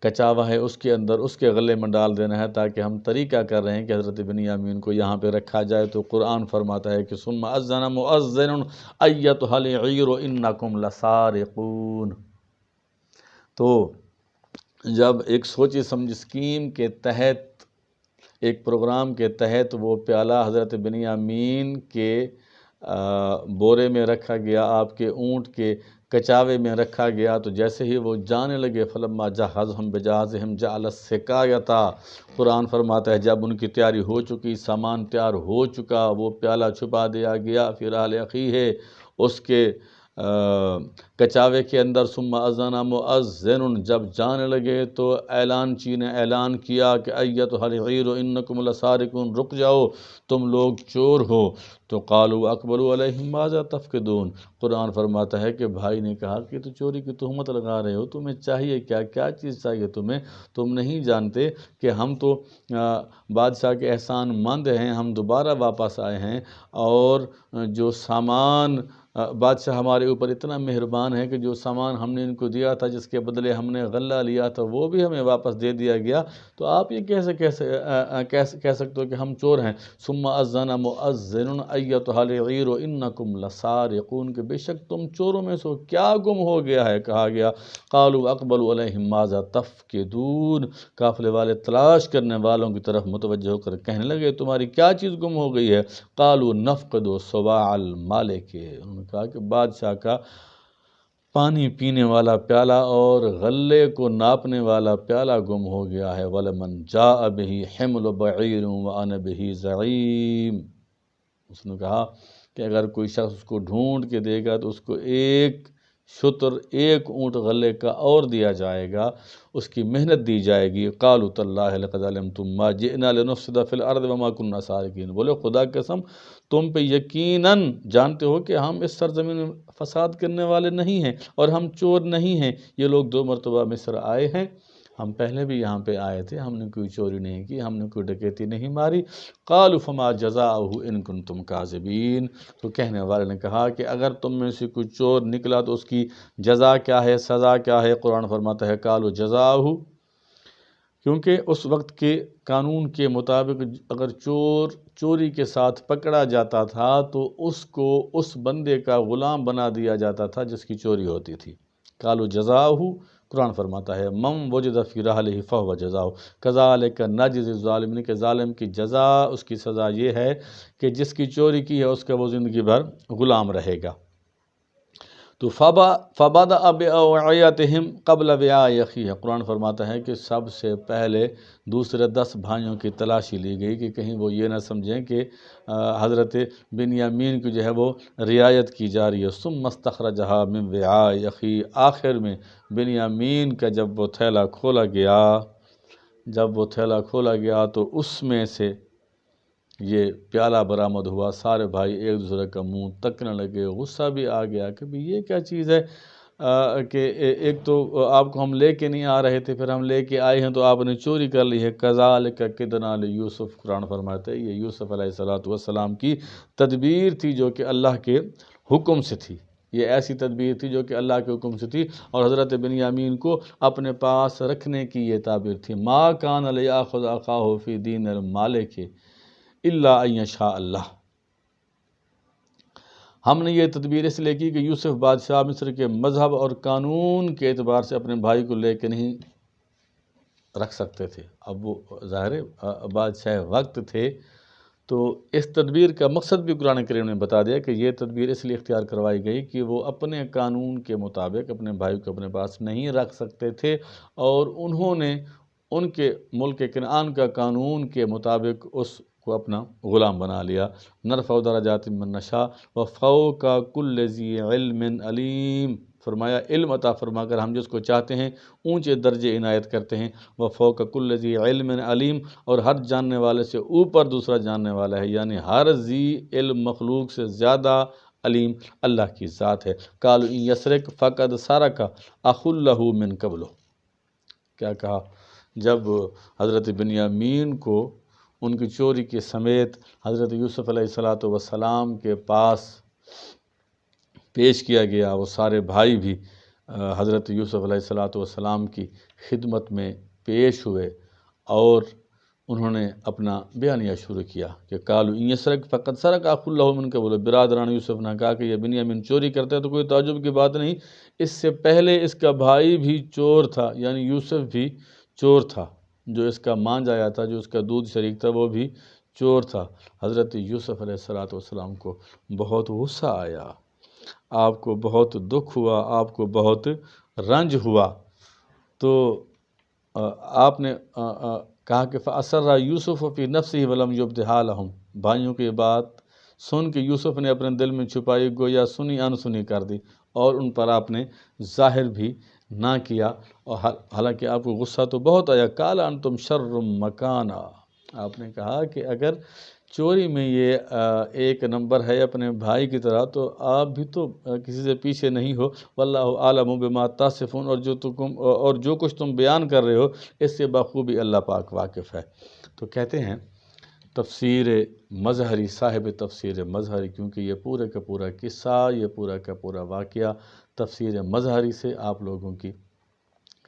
B: کچاوا ہے، اس کے اندر اس کے غلے میں ڈال دینا ہے، تاکہ ہم طریقہ کر رہے ہیں کہ حضرت بنیامین کو یہاں پہ رکھا جائے۔ تو قرآن فرماتا ہے کہ ثم اذن مؤذن ایتھا العیر انکم لسارقون۔ تو جب ایک سوچی سمجھی اسکیم کے تحت، ایک پروگرام کے تحت وہ پیالہ حضرت بنیامین کے بورے میں رکھا گیا، آپ کے اونٹ کے کچاوے میں رکھا گیا، تو جیسے ہی وہ جانے لگے فلما جہزهم بجہازهم جعل السقاية، قرآن فرماتا ہے جب ان کی تیاری ہو چکی، سامان تیار ہو چکا، وہ پیالہ چھپا دیا گیا فی رحل اخیہ، اس کے کچاوے کے اندر۔ ثم اذن مؤذن، جب جانے لگے تو اعلان چی نے اعلان کیا کہ ایتھا العیر انکم لسارقون، رک جاؤ تم لوگ چور ہو۔ تو قالوا اقبلوا علیہم ماذا تفقدون، قرآن فرماتا ہے کہ بھائی نے کہا کہ تو چوری کی تہمت لگا رہے ہو، تمہیں چاہیے کیا، کیا چیز چاہیے تمہیں؟ تم نہیں جانتے کہ ہم تو بادشاہ کے احسان مند ہیں، ہم دوبارہ واپس آئے ہیں، اور جو سامان بادشاہ ہمارے اوپر اتنا مہربان ہے کہ جو سامان ہم نے ان کو دیا تھا، جس کے بدلے ہم نے غلہ لیا تھا، وہ بھی ہمیں واپس دے دیا گیا، تو آپ یہ کیسے کہہ سکتے ہو کہ ہم چور ہیں؟ ثم اذن مؤذن ایتھا العیر انکم لسارقون، کہ بے شک تم چوروں میں سو، کیا گم ہو گیا ہے؟ کہا گیا قالوا اقبلوا علیہم ماذا تفقدون، قافلے والے تلاش کرنے والوں کی طرف متوجہ ہو کر کہنے لگے تمہاری کیا چیز گم ہو گئی ہے؟ قالوا نفقد صواع المالک، انہوں نے کہا کہ بادشاہ کا پانی پینے والا پیالہ اور غلے کو ناپنے والا پیالہ گم ہو گیا ہے۔ وَلَمَنْ جَاءَ بِهِ حِمْلُ بَعِيرٍ وَأَنَا بِهِ زَعِيمٌ، اس نے کہا کہ اگر کوئی شخص اس کو ڈھونڈ کے دے گا تو اس کو ایک شطر ایک اونٹ غلے کا اور دیا جائے گا، اس کی محنت دی جائے گی۔ قالوا تاللہ لقد علمتم ما جئنا لنفسد فی الارض وما كنا سارقین، بولے خدا کی قسم تم پہ یقیناً جانتے ہو کہ ہم اس سرزمین میں فساد کرنے والے نہیں ہیں اور ہم چور نہیں ہیں۔ یہ لوگ 2 مرتبہ مصر آئے ہیں، ہم پہلے بھی یہاں پہ آئے تھے، ہم نے کوئی چوری نہیں کی، ہم نے کوئی ڈکیتی نہیں ماری۔ قالوا فما جزاؤہ ان کنتم کاذبین، تو کہنے والے نے کہا کہ اگر تم میں سے کوئی چور نکلا تو اس کی جزا کیا ہے، سزا کیا ہے؟ قرآن فرماتا ہے قالوا جزاؤہ، کیونکہ اس وقت کے قانون کے مطابق اگر چور چوری کے ساتھ پکڑا جاتا تھا تو اس کو اس بندے کا غلام بنا دیا جاتا تھا جس کی چوری ہوتی تھی۔ قالوا جزاؤہ، قرآن فرماتا ہے من وجد فی رحلہ فہو جزاؤ کذالک نجزی الظالمین، کہ ظالم کی جزا، اس کی سزا یہ ہے کہ جس کی چوری کی ہے اس کا وہ زندگی بھر غلام رہے گا۔ تو فبدأ بأوعیتہم قبل وعاء اخیہ، قرآن فرماتا ہے کہ سب سے پہلے دوسرے 10 بھائیوں کی تلاشی لی گئی کہ کہیں وہ یہ نہ سمجھیں کہ حضرت بنیامین کی جو ہے وہ رعایت کی جا رہی ہے۔ ثم استخرجہا من وعاء اخیہ، آخر میں بنیامین کا جب وہ تھیلا کھولا گیا تو اس میں سے یہ پیالہ برآمد ہوا۔ سارے بھائی ایک دوسرے کا منہ تکنے لگے، غصہ بھی آ گیا کہ بھی یہ کیا چیز ہے کہ ایک تو آپ کو ہم لے کے نہیں آ رہے تھے، پھر ہم لے کے آئے ہیں تو آپ نے چوری کر لی ہے۔ کذالک کدنا لیوسف، قرآن فرماتے ہیں یہ یوسف علیہ السلام کی تدبیر تھی جو کہ اللہ کے حکم سے تھی، یہ ایسی تدبیر تھی جو کہ اللہ کے حکم سے تھی، اور حضرت بنیامین کو اپنے پاس رکھنے کی یہ تعبیر تھی۔ ما کان لیأخذ اخاہ فی دین المالک الا ان یشاء اللہ، ہم نے یہ تدبیر اس لیے کی کہ یوسف بادشاہ مصر کے مذہب اور قانون کے اعتبار سے اپنے بھائی کو لے کے نہیں رکھ سکتے تھے۔ اب وہ ظاہر بادشاہ وقت تھے، تو اس تدبیر کا مقصد بھی قرآن کریم نے بتا دیا کہ یہ تدبیر اس لیے اختیار کروائی گئی کہ وہ اپنے قانون کے مطابق اپنے بھائی کو اپنے پاس نہیں رکھ سکتے تھے، اور انہوں نے ان کے ملک کنعان کا قانون کے مطابق اس کو اپنا غلام بنا لیا۔ نرفع درجات من نشاء وفوق کل ذی علم علیم، فرمایا علم عطا فرما کر ہم جس کو چاہتے ہیں اونچے درجے عنایت کرتے ہیں۔ وفوق کل ذی علم علیم، اور ہر جاننے والے سے اوپر دوسرا جاننے والا ہے، یعنی ہر ذی علم مخلوق سے زیادہ علیم اللہ کی ذات ہے۔ قالوا ان یسرق فقد سرق اخ لہ من قبل، کیا کہا؟ جب حضرت بنیامین کو ان کی چوری کے سمیت حضرت یوسف علیہ السلام کے پاس پیش کیا گیا، وہ سارے بھائی بھی حضرت یوسف علیہ السلام کی خدمت میں پیش ہوئے اور انہوں نے اپنا بیانیہ شروع کیا کہ قالوا ان یسرق فقد سرق اخ لہ من قبل، برادران یوسف نے کہا کہ یہ بنیامین چوری کرتا ہے تو کوئی تعجب کی بات نہیں، اس سے پہلے اس کا بھائی بھی چور تھا، یعنی یوسف بھی چور تھا، جو اس کا مانجھ آیا تھا، جو اس کا دودھ شریک تھا، وہ بھی چور تھا۔ حضرت یوسف علیہ السلام کو بہت غصہ آیا، آپ کو بہت دکھ ہوا، آپ کو بہت رنج ہوا، تو آپ نے کہا کہ فَأَسَرَّ يُوسُفُ فِي نَفْسِهِ وَلَمْ يُبْدِهَا لَهُمْ، بھائیوں کی یہ بات سن کے یوسف نے اپنے دل میں چھپائی، گویا سنی انسنی کر دی، اور ان پر آپ نے ظاہر بھی نہ کیا، اور حالانکہ آپ کو غصہ تو بہت آیا۔ قال انتم شر مکانا، آپ نے کہا کہ اگر چوری میں یہ ایک نمبر ہے اپنے بھائی کی طرح تو آپ بھی تو کسی سے پیچھے نہیں ہو۔ واللہ اعلم بما تصفون، اور جو کچھ تم بیان کر رہے ہو اس سے بخوبی اللہ پاک واقف ہے۔ تو کہتے ہیں تفسیر مظہری، صاحب تفسیر مظہری، کیونکہ یہ پورے کا پورا قصہ، یہ پورا کا پورا واقعہ تفسیر مظہری سے آپ لوگوں کی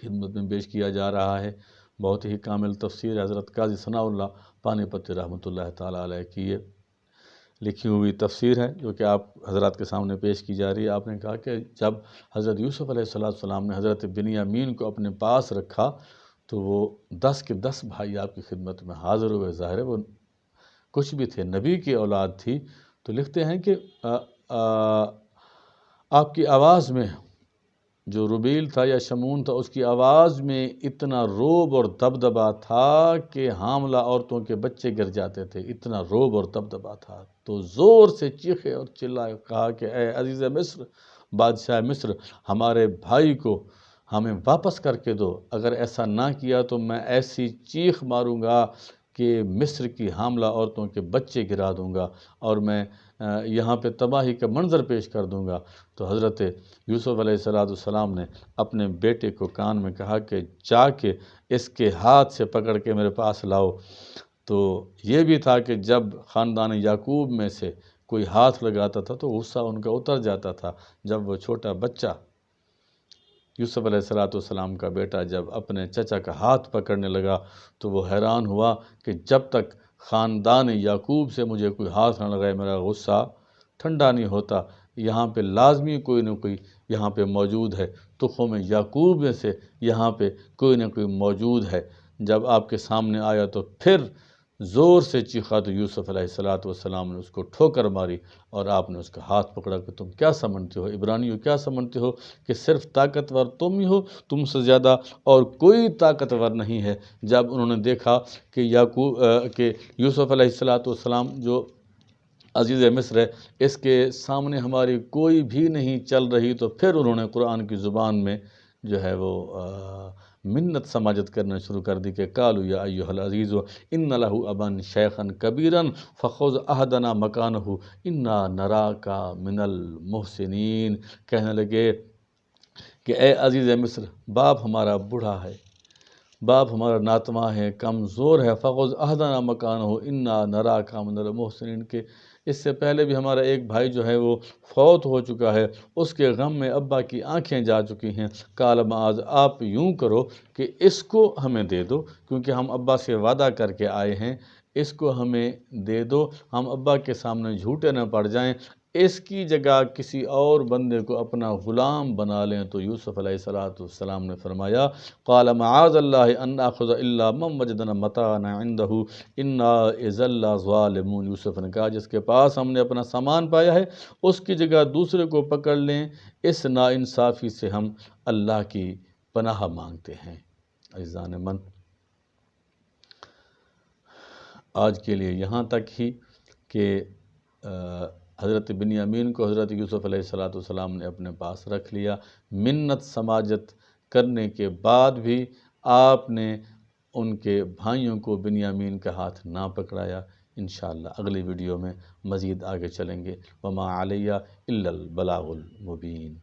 B: خدمت میں پیش کیا جا رہا ہے۔ بہت ہی کامل تفسیر حضرت قاضی ثناء اللہ پانی پتی رحمۃ اللہ تعالیٰ علیہ کی یہ لکھی ہوئی تفسیر ہے جو کہ آپ حضرات کے سامنے پیش کی جا رہی ہے۔ آپ نے کہا کہ جب حضرت یوسف علیہ السلام نے حضرت بنیامین کو اپنے پاس رکھا تو وہ 10 کے 10 بھائی آپ کی خدمت میں حاضر ہوئے، ظاہر ہے وہ کچھ بھی تھے، نبی کی اولاد تھی، تو لکھتے ہیں کہ آپ کی آواز میں جو ربیل تھا یا شمون تھا، اس کی آواز میں اتنا روب اور دبدبا تھا کہ حاملہ عورتوں کے بچے گر جاتے تھے، اتنا روب اور دبدبا تھا۔ تو زور سے چیخے اور چلائے، کہا کہ اے عزیز مصر بادشاہ مصر ہمارے بھائی کو ہمیں واپس کر کے دو، اگر ایسا نہ کیا تو میں ایسی چیخ ماروں گا کہ مصر کی حاملہ عورتوں کے بچے گرا دوں گا اور میں یہاں پہ تباہی کا منظر پیش کر دوں گا۔ تو حضرت یوسف علیہ السلام نے اپنے بیٹے کو کان میں کہا کہ جا کے اس کے ہاتھ سے پکڑ کے میرے پاس لاؤ۔ تو یہ بھی تھا کہ جب خاندان یعقوب میں سے کوئی ہاتھ لگاتا تھا تو غصہ ان کا اتر جاتا تھا۔ جب وہ چھوٹا بچہ یوسف علیہ السلام کا بیٹا جب اپنے چچا کا ہاتھ پکڑنے لگا تو وہ حیران ہوا کہ جب تک خاندان یعقوب سے مجھے کوئی ہاتھ نہ لگائے میرا غصہ ٹھنڈا نہیں ہوتا۔ یہاں پہ لازمی کوئی نہ کوئی یہاں پہ موجود ہے، تخم یعقوب میں سے یہاں پہ کوئی نہ کوئی موجود ہے۔ جب آپ کے سامنے آیا تو پھر زور سے چیخا تو یوسف علیہ السلام نے اس کو ٹھوکر ماری اور آپ نے اس کا ہاتھ پکڑا کہ تم کیا سمجھتے ہو عبرانیوں، کیا سمجھتے ہو کہ صرف طاقتور تم ہی ہو، تم سے زیادہ اور کوئی طاقتور نہیں ہے۔ جب انہوں نے دیکھا کہ یوسف علیہ السلام جو عزیز مصر ہے اس کے سامنے ہماری کوئی بھی نہیں چل رہی، تو پھر انہوں نے قرآن کی زبان میں جو ہے وہ منت سماجت کرنا شروع کر دی کہ قالوا یا ایھا العزیز ان لہ ابا شیخا کبیرا فخذ احدنا مکانہ انا نراک من المحسنین۔ کہنے لگے کہ اے عزیز مصر، باپ ہمارا بوڑھا ہے، باپ ہمارا ناتواں ہے، کمزور ہے، فخذ احدنا مکانہ انا نراک من المحسنین، کہ اس سے پہلے بھی ہمارا ایک بھائی جو ہے وہ فوت ہو چکا ہے، اس کے غم میں ابا کی آنکھیں جا چکی ہیں۔ قال معاذ، آپ یوں کرو کہ اس کو ہمیں دے دو، کیونکہ ہم ابا سے وعدہ کر کے آئے ہیں، اس کو ہمیں دے دو، ہم ابا کے سامنے جھوٹے نہ پڑ جائیں، اس کی جگہ کسی اور بندے کو اپنا غلام بنا لیں۔ تو یوسف علیہ السلام نے فرمایا قال معاذ اللہ ان ناخذ الا من وجدنا متاعنا عنده انا اذا لظالمون۔ یوسف نے کہا جس کے پاس ہم نے اپنا سامان پایا ہے اس کی جگہ دوسرے کو پکڑ لیں، اس ناانصافی سے ہم اللہ کی پناہ مانگتے ہیں۔ عزیزان من، آج کے لیے یہاں تک ہی کہ حضرت بنیامین کو حضرت یوسف علیہ السلام نے اپنے پاس رکھ لیا۔ منت سماجت کرنے کے بعد بھی آپ نے ان کے بھائیوں کو بنیامین کا ہاتھ نہ پکڑایا۔ انشاءاللہ اگلی ویڈیو میں مزید آگے چلیں گے۔ وما علیہ الا البلاغ المبین۔